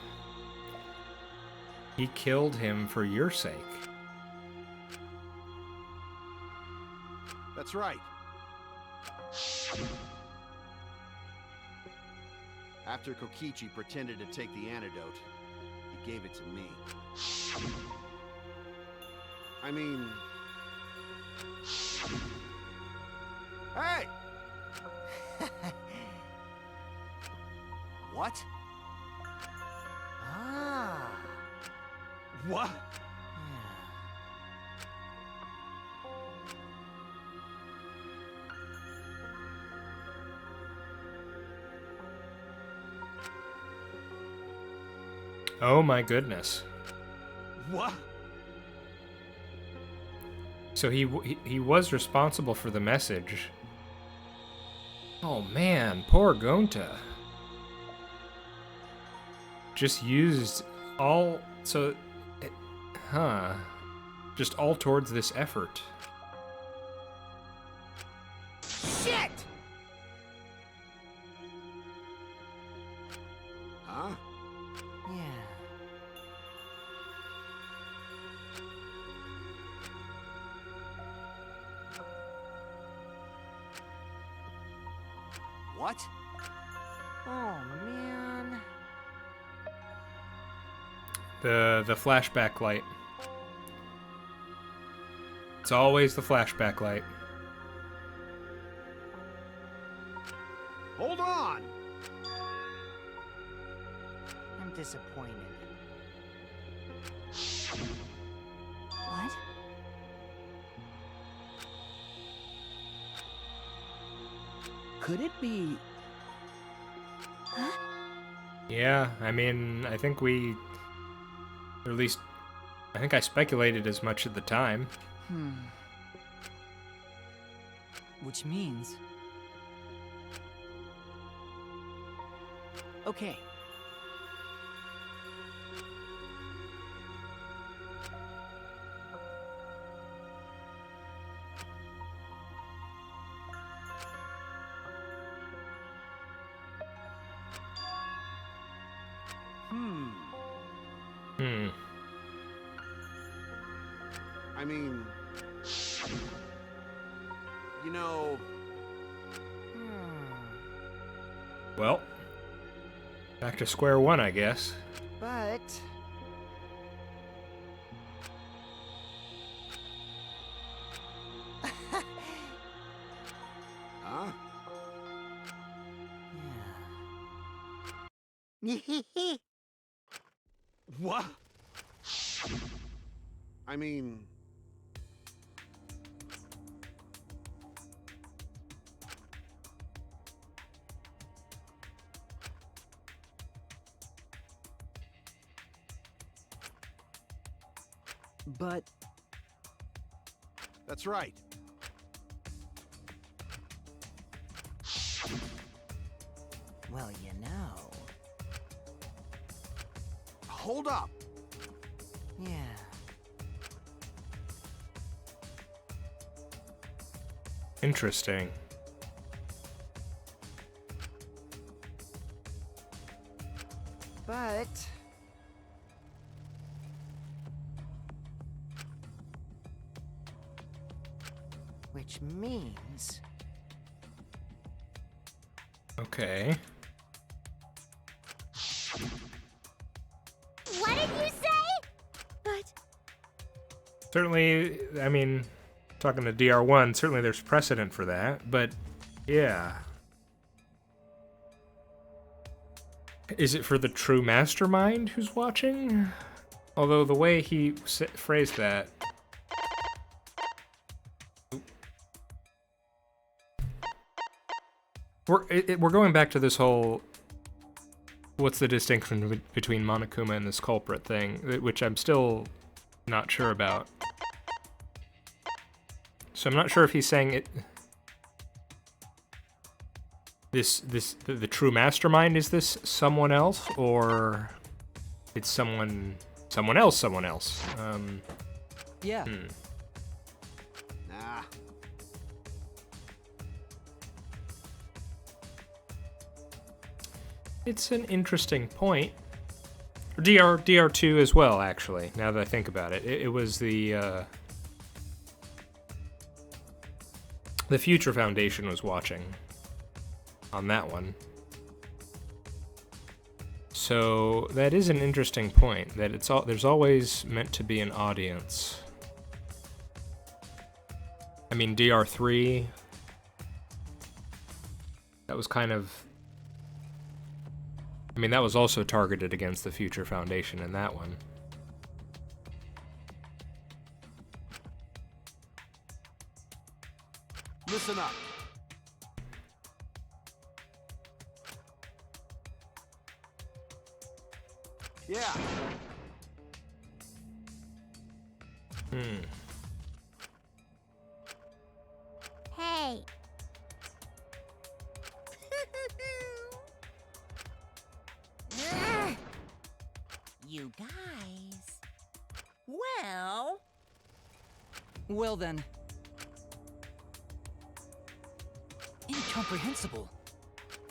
[SPEAKER 1] he killed him for your sake.
[SPEAKER 8] That's right. After Kokichi pretended to take the antidote, he gave it to me. I mean... Hey! What?
[SPEAKER 5] Ah.
[SPEAKER 8] What?
[SPEAKER 1] Oh my goodness.
[SPEAKER 8] What?
[SPEAKER 1] So he was responsible for the message. Oh man, poor Gonta. Just used all just all towards this effort.
[SPEAKER 5] Shit!
[SPEAKER 8] Huh?
[SPEAKER 5] Yeah.
[SPEAKER 8] What?
[SPEAKER 5] Oh, man.
[SPEAKER 1] The flashback light. It's always the flashback light.
[SPEAKER 8] Hold on!
[SPEAKER 5] I'm disappointed.
[SPEAKER 3] What?
[SPEAKER 2] Could it be...
[SPEAKER 3] Huh?
[SPEAKER 1] Yeah, I mean, I think we, or at least, I think I speculated as much at the time.
[SPEAKER 4] Which means...
[SPEAKER 2] Okay.
[SPEAKER 8] I mean... You know...
[SPEAKER 1] Well, back to square one, I guess.
[SPEAKER 5] But...
[SPEAKER 8] Huh?
[SPEAKER 5] Yeah.
[SPEAKER 8] What? I mean...
[SPEAKER 2] But...
[SPEAKER 8] That's right.
[SPEAKER 5] Well, you know.
[SPEAKER 8] Hold up!
[SPEAKER 5] Yeah.
[SPEAKER 1] Interesting.
[SPEAKER 5] But... Which means...
[SPEAKER 1] Okay.
[SPEAKER 6] What did you say?
[SPEAKER 3] But
[SPEAKER 1] Certainly, I mean, talking to DR1, certainly there's precedent for that, but yeah. Is it for the true mastermind who's watching? Although the way he phrased that... we're going back to this whole what's the distinction between Monokuma and this culprit thing, which I'm still not sure about. So I'm not sure if he's saying it. The true mastermind is this someone else, or it's someone else.
[SPEAKER 4] Yeah.
[SPEAKER 8] Nah.
[SPEAKER 1] It's an interesting point. DR2 as well, actually, now that I think about it. It was the Future Foundation was watching on that one. So that is an interesting point, that there's always meant to be an audience. I mean, DR3, that was kind of... I mean, that was also targeted against the Future Foundation in that one.
[SPEAKER 8] Listen up. Yeah.
[SPEAKER 6] Hey.
[SPEAKER 7] You guys. Well.
[SPEAKER 4] Well then. Incomprehensible.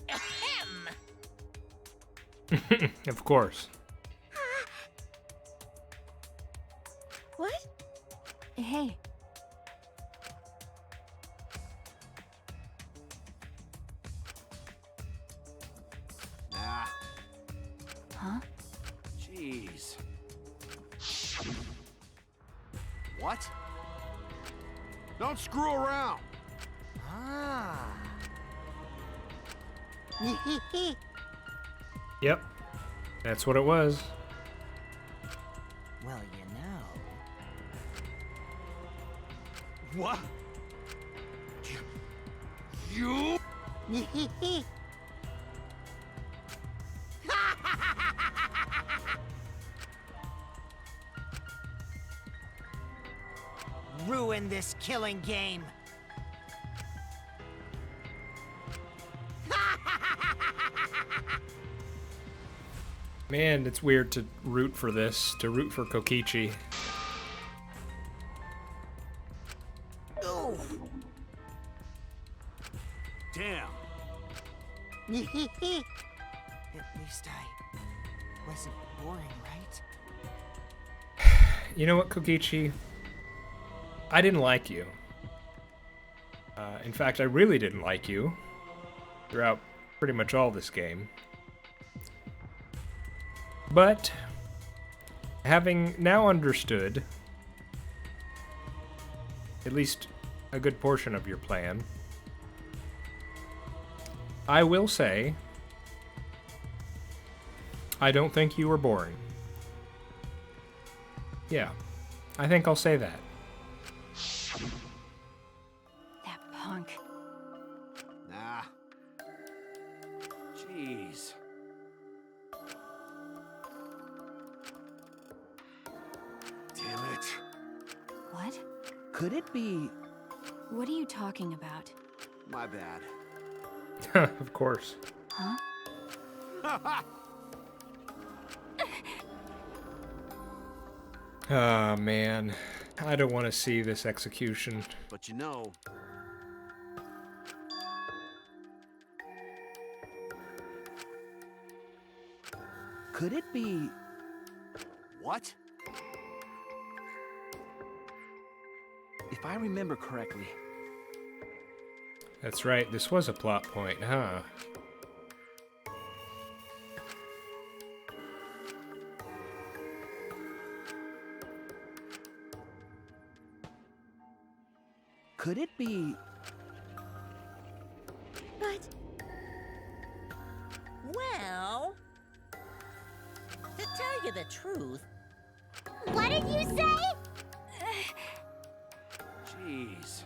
[SPEAKER 7] Ahem.
[SPEAKER 1] Of course.
[SPEAKER 3] What? Hey.
[SPEAKER 8] Nah.
[SPEAKER 3] Huh?
[SPEAKER 8] Jeez. What? Don't screw around.
[SPEAKER 5] Ah.
[SPEAKER 1] Yep. That's what it was.
[SPEAKER 5] Well, you know.
[SPEAKER 8] What? You?
[SPEAKER 5] Ruin this killing game.
[SPEAKER 1] Man, it's weird to root for this, to root for Kokichi.
[SPEAKER 8] Damn.
[SPEAKER 5] At least I wasn't boring, right?
[SPEAKER 1] You know what, Kokichi? I didn't like you. In fact, I really didn't like you throughout pretty much all this game. But, having now understood at least a good portion of your plan, I will say I don't think you were boring. Yeah, I think I'll say that.
[SPEAKER 3] That punk.
[SPEAKER 8] Nah. Jeez. Damn it.
[SPEAKER 3] What?
[SPEAKER 2] Could it be...
[SPEAKER 3] What are you talking about?
[SPEAKER 8] My bad.
[SPEAKER 1] Of course.
[SPEAKER 3] Huh?
[SPEAKER 1] Ah, man. I don't want to see this execution.
[SPEAKER 8] But you know...
[SPEAKER 2] Could it be...
[SPEAKER 8] What?
[SPEAKER 2] If I remember correctly,
[SPEAKER 1] That's right, this was a plot point, huh?
[SPEAKER 2] could it be...
[SPEAKER 3] But
[SPEAKER 7] Well. To tell you the truth,
[SPEAKER 6] What did you say?
[SPEAKER 8] Jeez.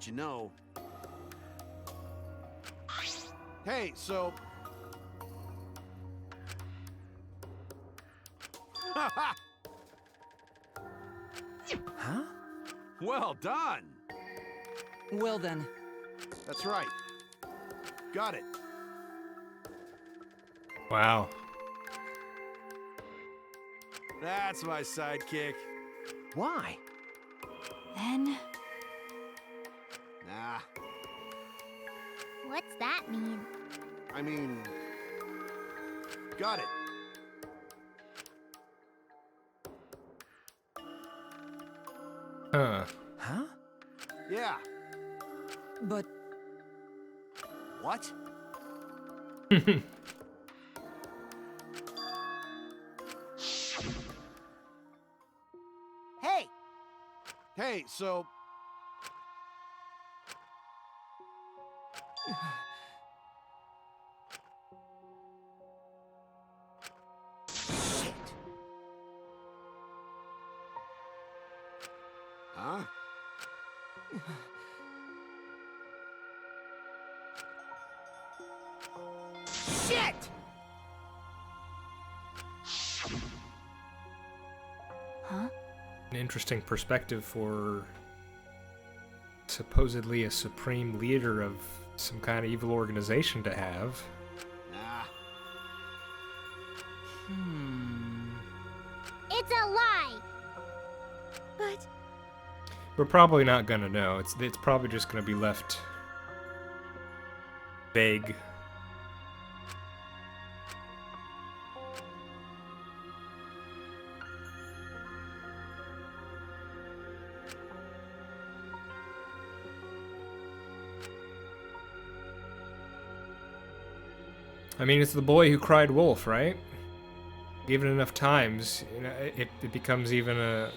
[SPEAKER 8] let you know. Hey, so...
[SPEAKER 2] Huh?
[SPEAKER 8] Well done!
[SPEAKER 4] Well then,
[SPEAKER 8] That's right. Got it.
[SPEAKER 1] Wow.
[SPEAKER 8] That's my sidekick.
[SPEAKER 2] Why?
[SPEAKER 3] Then...
[SPEAKER 8] Nah,
[SPEAKER 6] What's that mean?
[SPEAKER 8] I mean... Got it.
[SPEAKER 1] Huh.
[SPEAKER 2] Huh?
[SPEAKER 8] Yeah.
[SPEAKER 4] but
[SPEAKER 8] What?
[SPEAKER 5] Hey!
[SPEAKER 8] Hey, so... Shit! Huh?
[SPEAKER 5] Shit!
[SPEAKER 3] Huh?
[SPEAKER 1] An interesting perspective for supposedly a supreme leader of some kind of evil organization to have.
[SPEAKER 8] Nah.
[SPEAKER 6] It's a lie!
[SPEAKER 3] But...
[SPEAKER 1] We're probably not gonna know. It's probably just gonna be left vague. I mean, it's the boy who cried wolf, right? Given enough times, you know, it becomes even a,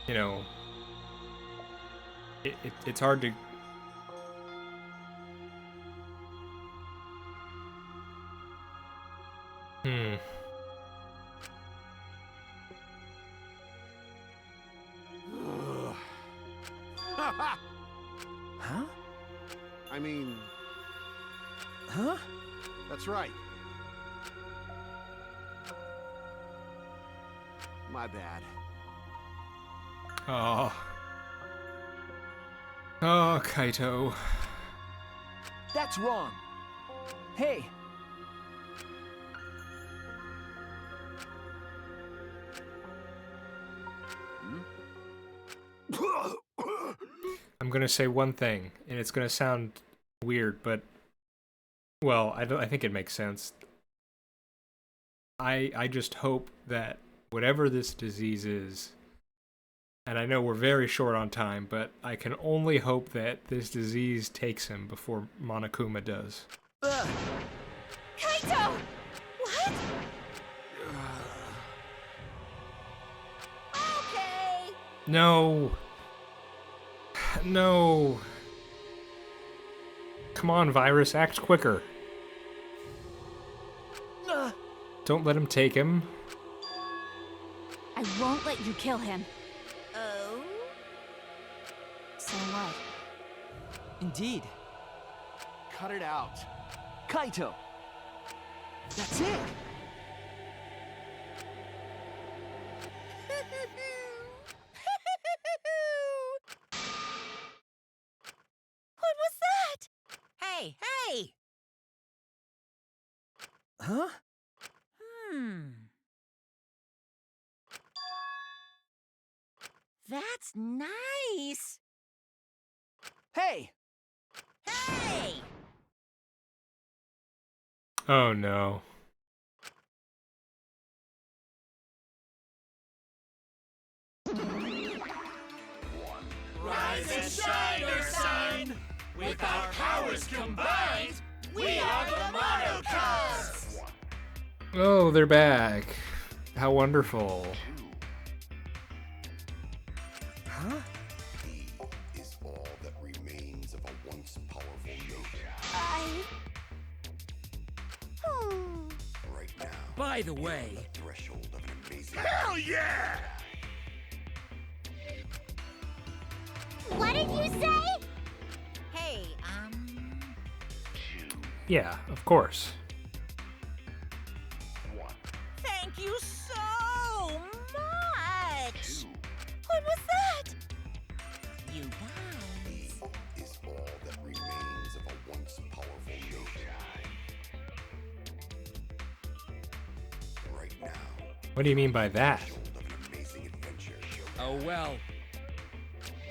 [SPEAKER 1] you know, it's hard to. Hmm.
[SPEAKER 2] Huh?
[SPEAKER 8] I mean,
[SPEAKER 2] Huh?
[SPEAKER 8] that's right. My bad.
[SPEAKER 1] Oh. Oh, Kaito.
[SPEAKER 2] That's wrong. Hey!
[SPEAKER 1] I'm gonna say one thing, and it's gonna sound weird, but well, I think it makes sense. I just hope that whatever this disease is, and I know we're very short on time, but I can only hope that this disease takes him before Monokuma does.
[SPEAKER 3] Kaito! What?
[SPEAKER 6] Okay!
[SPEAKER 1] No! No! Come on, Virus, act quicker. Don't let him take him.
[SPEAKER 3] I won't let you kill him.
[SPEAKER 6] Oh?
[SPEAKER 3] So what?
[SPEAKER 4] indeed.
[SPEAKER 8] Cut it out.
[SPEAKER 2] Kaito! That's it!
[SPEAKER 3] What was that?
[SPEAKER 7] Hey, hey!
[SPEAKER 2] Huh?
[SPEAKER 7] That's nice!
[SPEAKER 2] Hey!
[SPEAKER 7] Hey!
[SPEAKER 1] Oh no.
[SPEAKER 9] Rise and shine, Earthsign! With our powers combined, we are the Monocubs!
[SPEAKER 1] Oh, they're back. How wonderful.
[SPEAKER 2] Huh?
[SPEAKER 10] He is all that remains of a once powerful nation. Right now,
[SPEAKER 9] By the way,
[SPEAKER 10] the threshold of an amazing.
[SPEAKER 9] hell yeah!
[SPEAKER 6] What did you say?
[SPEAKER 1] Yeah, of course.
[SPEAKER 7] Thank you so much!
[SPEAKER 3] What was that?
[SPEAKER 7] You guys.
[SPEAKER 10] Is all that remains of a once powerful nation. Right now,
[SPEAKER 1] What do you mean by that?
[SPEAKER 10] told of an amazing adventure.
[SPEAKER 9] Oh well.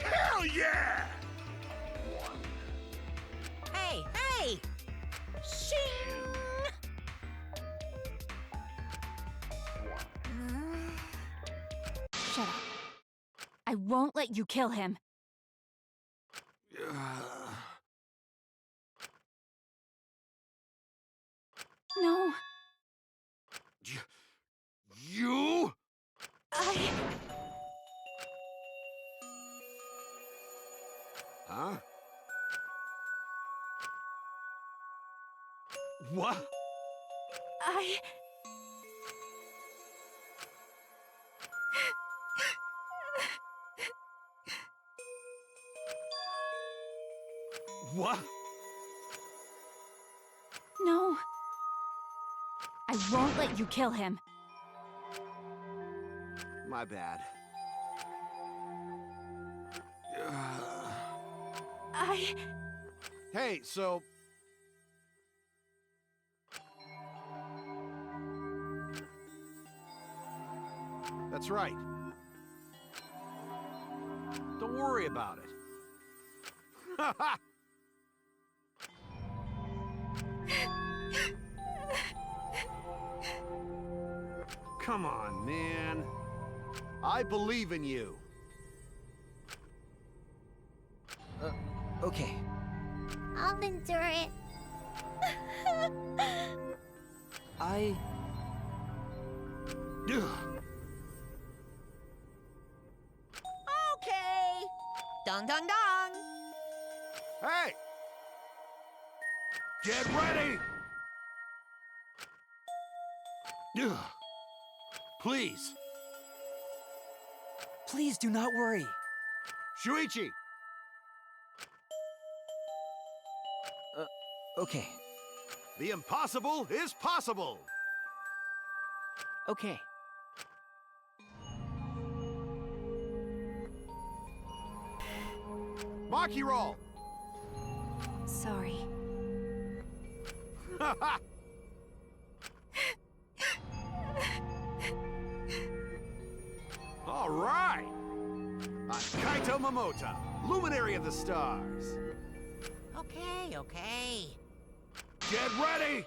[SPEAKER 8] Hell yeah!
[SPEAKER 7] Hey, hey! Shing!
[SPEAKER 3] Shut up. I won't let you kill him. No,
[SPEAKER 8] You?
[SPEAKER 3] I...
[SPEAKER 8] Huh? What?
[SPEAKER 3] I...
[SPEAKER 8] What?
[SPEAKER 3] No. I won't let you kill him.
[SPEAKER 8] My bad.
[SPEAKER 3] I...
[SPEAKER 8] Hey, so... That's right. Don't worry about it. Come on, man. I believe in you.
[SPEAKER 4] Okay.
[SPEAKER 6] I'll endure it.
[SPEAKER 4] I...
[SPEAKER 8] Ugh.
[SPEAKER 7] Okay! Dong dong dong!
[SPEAKER 8] Hey! Get ready! Ugh. Please,
[SPEAKER 4] Please do not worry.
[SPEAKER 8] Shuichi!
[SPEAKER 4] Okay.
[SPEAKER 8] The impossible is possible!
[SPEAKER 4] Okay.
[SPEAKER 8] Maki roll!
[SPEAKER 3] Sorry.
[SPEAKER 8] All right! I'm Kaito Momota, luminary of the stars.
[SPEAKER 7] Okay, okay.
[SPEAKER 8] Get ready!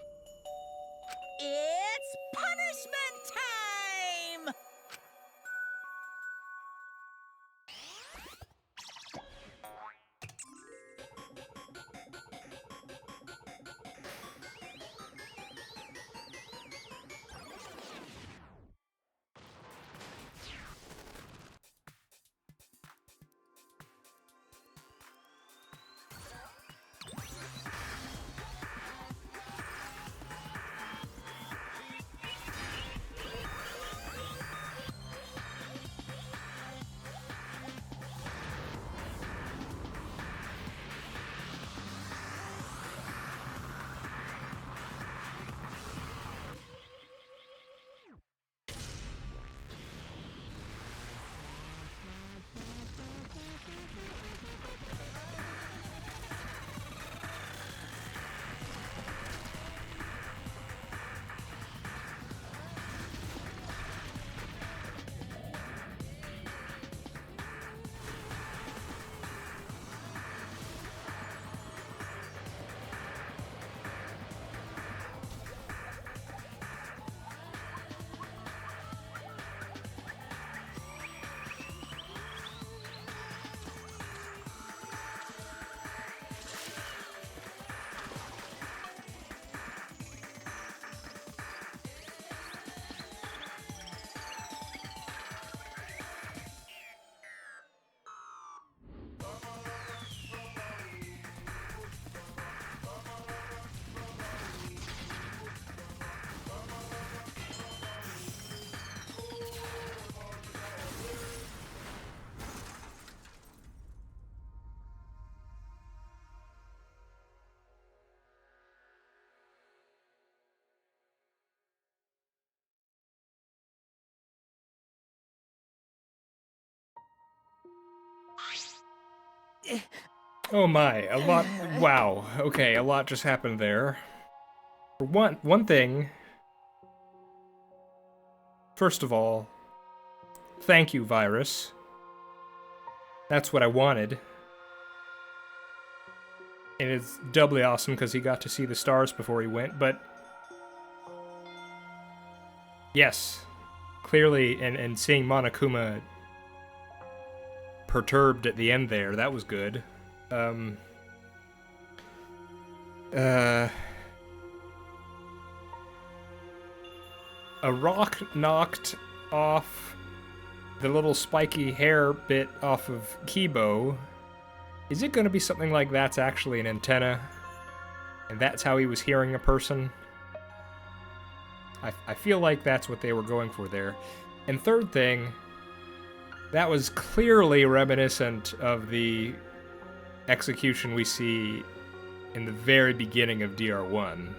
[SPEAKER 7] It's punishment time!
[SPEAKER 1] Oh my, a lot. Wow. Okay, a lot just happened there. For one thing. First of all, thank you, Virus. That's what I wanted. And it's doubly awesome because he got to see the stars before he went, but yes, clearly, and seeing Monokuma perturbed at the end there, that was good. A rock knocked off the little spiky hair bit off of Kibo. Is it going to be something like that's actually an antenna? And that's how he was hearing a person? I feel like that's what they were going for there. And third thing, that was clearly reminiscent of the execution we see in the very beginning of DR1.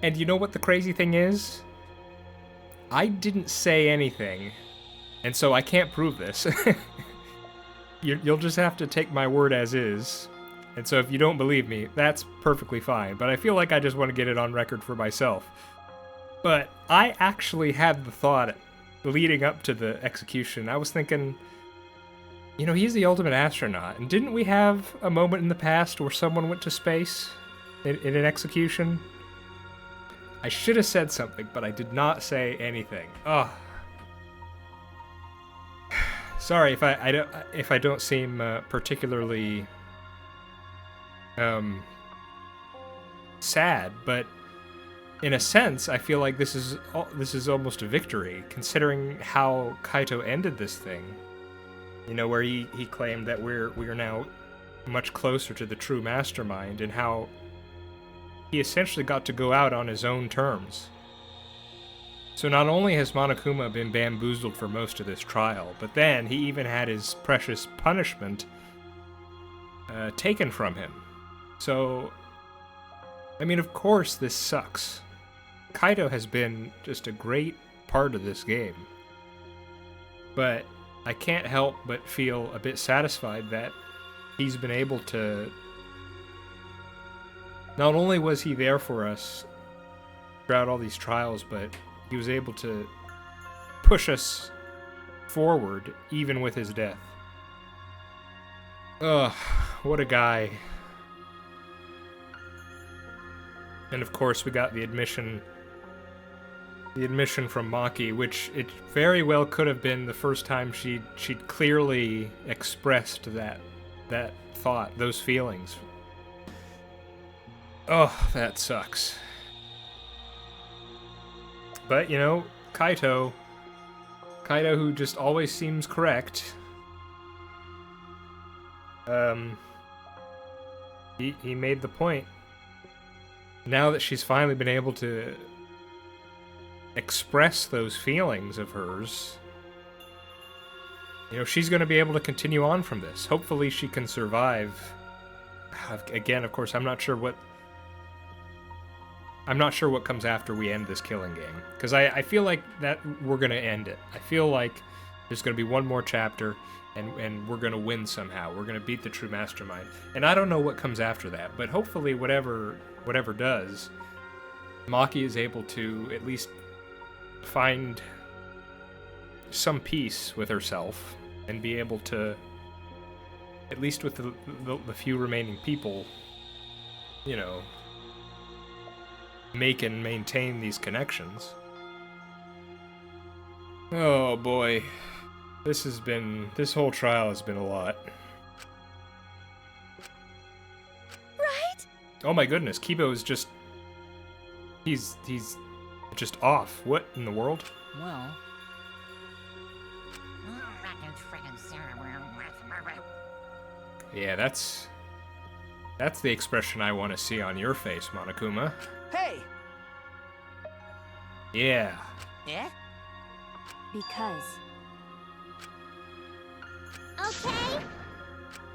[SPEAKER 1] And you know what the crazy thing is? I didn't say anything, and so I can't prove this. You'll just have to take my word as is. And so if you don't believe me, that's perfectly fine. But I feel like I just want to get it on record for myself. But I actually had the thought leading up to the execution. I was thinking, you know, he's the ultimate astronaut. And didn't we have a moment in the past where someone went to space in an execution? I should have said something, but I did not say anything. Ugh. Sorry if I don't seem particularly sad, but in a sense, I feel like this is almost a victory, considering how Kaito ended this thing. You know, where he claimed that we are now much closer to the true mastermind, and how he essentially got to go out on his own terms. So not only has Monokuma been bamboozled for most of this trial, but then he even had his precious punishment taken from him. So, I mean, of course this sucks. Kaito has been just a great part of this game. But I can't help but feel a bit satisfied that he's been able to... Not only was he there for us throughout all these trials, but he was able to push us forward, even with his death. Ugh, what a guy. And of course, we got the admission from Maki, which it very well could have been the first time she'd clearly expressed that thought, those feelings. Oh, that sucks. But, you know, Kaito, who just always seems correct, he made the point. Now that she's finally been able to express those feelings of hers, you know, she's going to be able to continue on from this. Hopefully she can survive. Again, of course, I'm not sure what comes after we end this killing game. Because I feel like that we're going to end it. I feel like there's going to be one more chapter, and we're going to win somehow. We're going to beat the true mastermind. And I don't know what comes after that, but hopefully whatever does, Maki is able to at least find some peace with herself and be able to, at least with the few remaining people, you know, make and maintain these connections. Oh boy. This whole trial has been a lot.
[SPEAKER 3] Right?
[SPEAKER 1] Oh my goodness, Kibo is just... He's just off. What in the world?
[SPEAKER 4] Well,
[SPEAKER 1] Yeah, that's the expression I want to see on your face, Monokuma.
[SPEAKER 2] Hey!
[SPEAKER 1] Yeah.
[SPEAKER 7] Yeah?
[SPEAKER 3] Because.
[SPEAKER 6] Okay?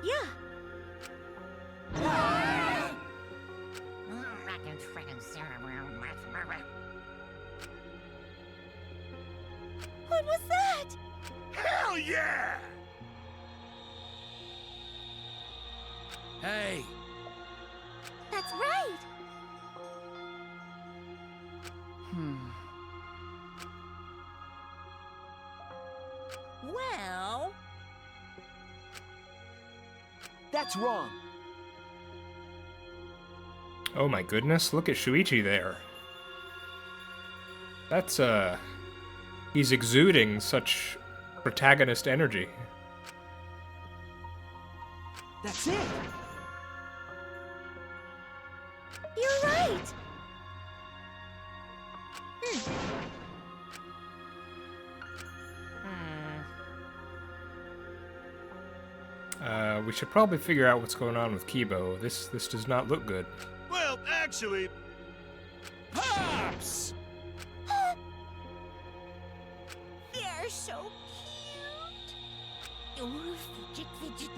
[SPEAKER 3] Yeah. What was that?
[SPEAKER 9] Hey!
[SPEAKER 3] That's right!
[SPEAKER 7] Well,
[SPEAKER 2] That's wrong.
[SPEAKER 1] Oh my goodness, look at Shuichi there. That's, he's exuding such protagonist energy.
[SPEAKER 2] That's it.
[SPEAKER 3] You're right!
[SPEAKER 1] We should probably figure out what's going on with Kibo. This does not look good.
[SPEAKER 8] Well, actually...
[SPEAKER 9] Pops!
[SPEAKER 7] they're so cute. Ooh, fidget, fidget.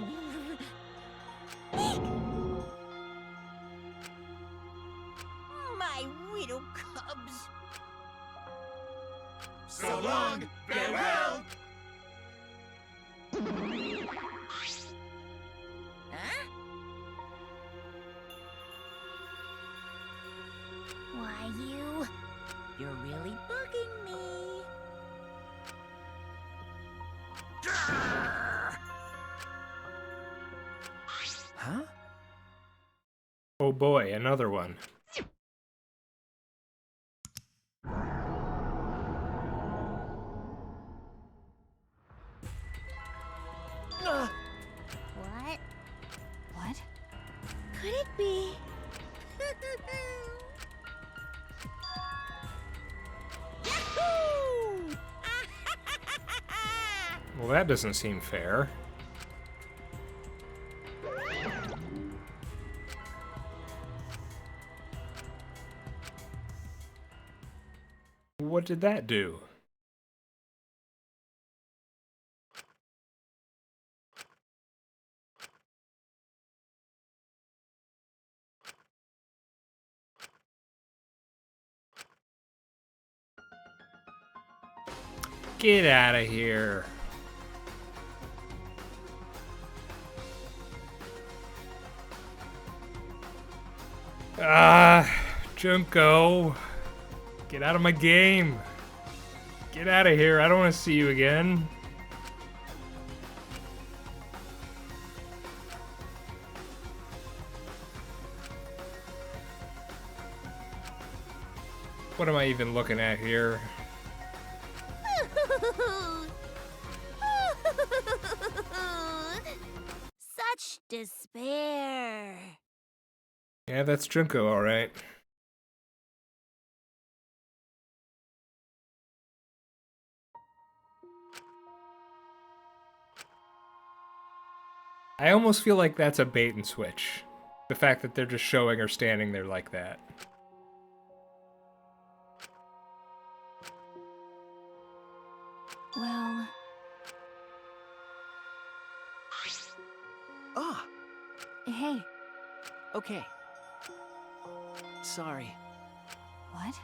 [SPEAKER 7] My widow cubs.
[SPEAKER 9] So long, farewell!
[SPEAKER 7] Huh? Why, you're really bugging me.
[SPEAKER 2] Huh?
[SPEAKER 1] Oh boy, another one.
[SPEAKER 6] What?
[SPEAKER 3] What? Could it be?
[SPEAKER 7] Yahoo!
[SPEAKER 1] Well, that doesn't seem fair. What did that do? Get out of here. Junko. Get out of my game. Get out of here. I don't want to see you again. What am I even looking at here?
[SPEAKER 3] Such despair.
[SPEAKER 1] Yeah, that's Junko, alright. I almost feel like that's a bait and switch. The fact that they're just showing her standing there like that.
[SPEAKER 3] Well,
[SPEAKER 2] Ah,
[SPEAKER 3] hey,
[SPEAKER 2] okay. Sorry.
[SPEAKER 3] what?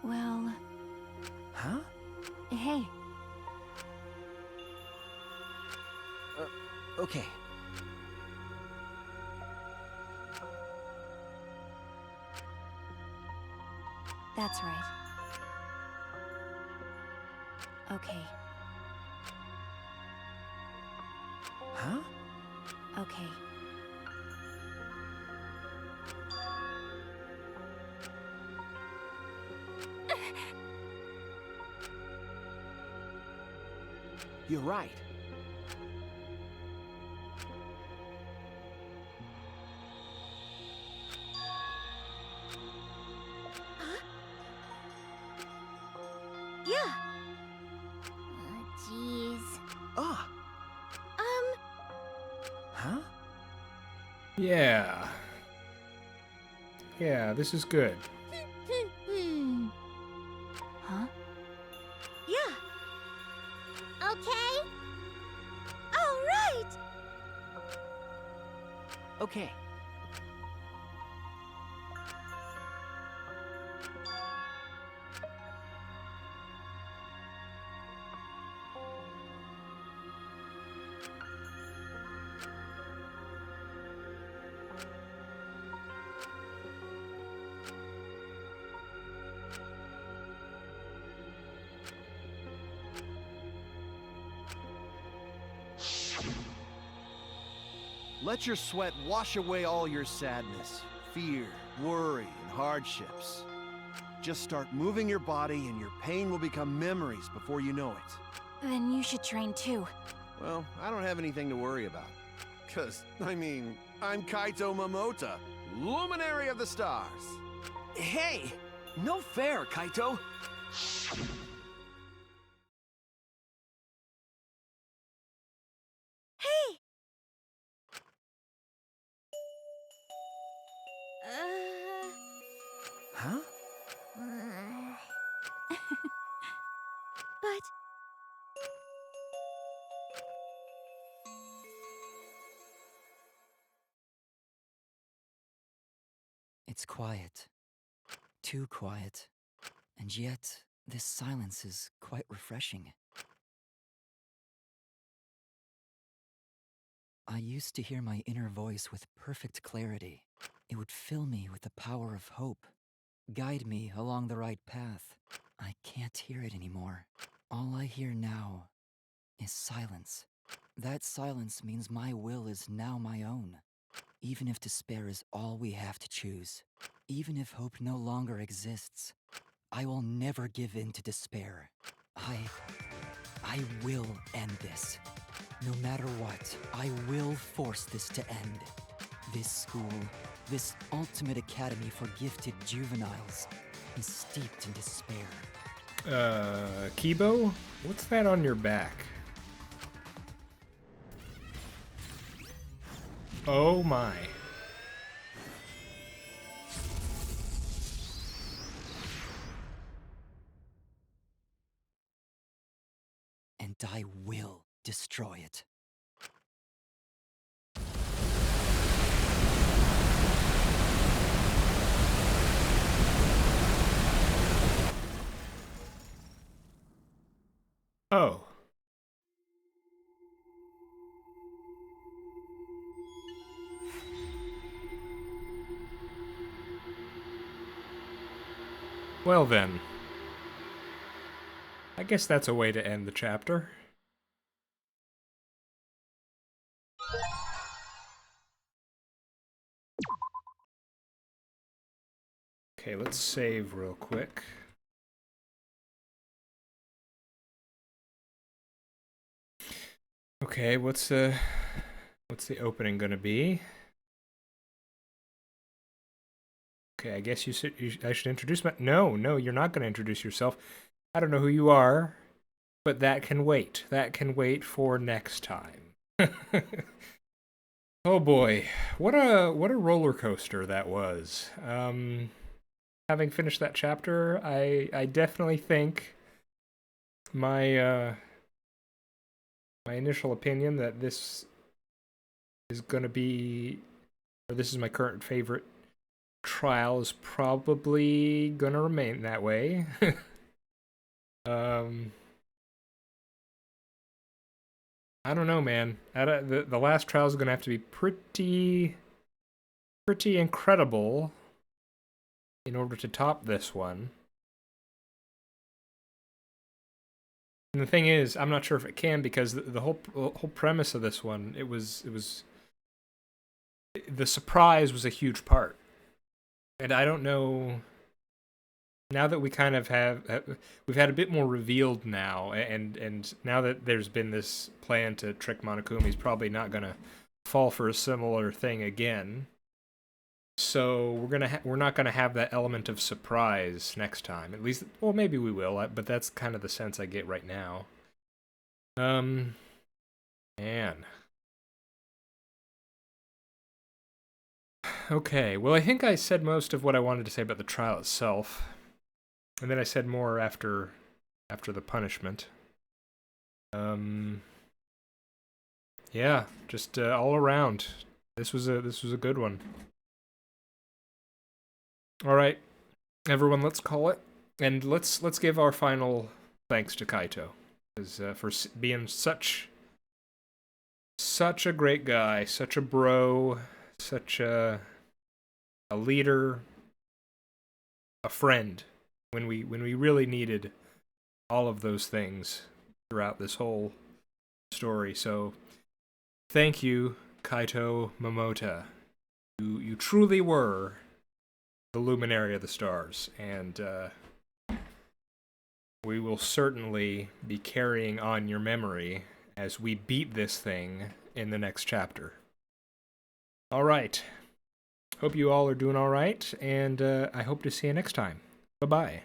[SPEAKER 3] Well,
[SPEAKER 2] Huh?
[SPEAKER 3] hey,
[SPEAKER 2] Okay.
[SPEAKER 3] that's right. Okay,
[SPEAKER 2] Huh?
[SPEAKER 3] okay.
[SPEAKER 2] You're right.
[SPEAKER 3] Yeah,
[SPEAKER 6] Oh, jeez.
[SPEAKER 2] Ah, huh?
[SPEAKER 1] Yeah. Yeah, this is good.
[SPEAKER 3] huh? Yeah,
[SPEAKER 6] Okay?
[SPEAKER 3] all right.
[SPEAKER 2] Okay.
[SPEAKER 8] Let your sweat wash away all your sadness, fear, worry, and hardships. Just start moving your body and your pain will become memories before you know it.
[SPEAKER 11] Then you should train too.
[SPEAKER 8] Well, I don't have anything to worry about. 'Cause, I mean, I'm Kaito Momota, Luminary of the Stars.
[SPEAKER 2] Hey! No fair, Kaito!
[SPEAKER 3] Hey!
[SPEAKER 2] Huh?
[SPEAKER 3] But...
[SPEAKER 4] It's quiet. Too quiet. And yet, this silence is quite refreshing. I used to hear my inner voice with perfect clarity. It would fill me with the power of hope, guide me along the right path. I can't hear it anymore. All I hear now is silence. That silence means my will is now my own. Even if despair is all we have to choose, even if hope no longer exists, I will never give in to despair. I will end this. No matter what, I will force this to end. This school, this ultimate academy for gifted juveniles, is steeped in despair.
[SPEAKER 1] Kibo? What's that on your back? Oh my.
[SPEAKER 4] And I will destroy it.
[SPEAKER 1] Oh. Well then. I guess that's a way to end the chapter. Okay, let's save real quick. Okay, what's the opening gonna be? Okay, I guess I should introduce my... No, you're not gonna introduce yourself. I don't know who you are, but that can wait. That can wait for next time. Oh boy, what a roller coaster that was. Having finished that chapter, I definitely think my my initial opinion that this is gonna be, or this is my current favorite trial, is probably gonna remain that way. I don't know, man. The last trial is gonna have to be pretty incredible in order to top this one. And the thing is, I'm not sure if it can, because the whole premise of this one, the surprise was a huge part. And I don't know, now that we kind of we've had a bit more revealed now, and now that there's been this plan to trick Monokuma, he's probably not gonna fall for a similar thing again. So we're not gonna have that element of surprise next time. At least, well, maybe we will, but that's kind of the sense I get right now. Man. Okay, well, I think I said most of what I wanted to say about the trial itself. And then I said more after the punishment. Yeah, just all around. This was a good one. All right, everyone, let's call it, and let's give our final thanks to Kaito, for being such a great guy, such a bro, such a leader, a friend, when we really needed all of those things throughout this whole story. So thank you Kaito Momota. You truly were the luminary of the stars, and we will certainly be carrying on your memory as we beat this thing in the next chapter. All right. Hope you all are doing all right, and I hope to see you next time. Bye-bye.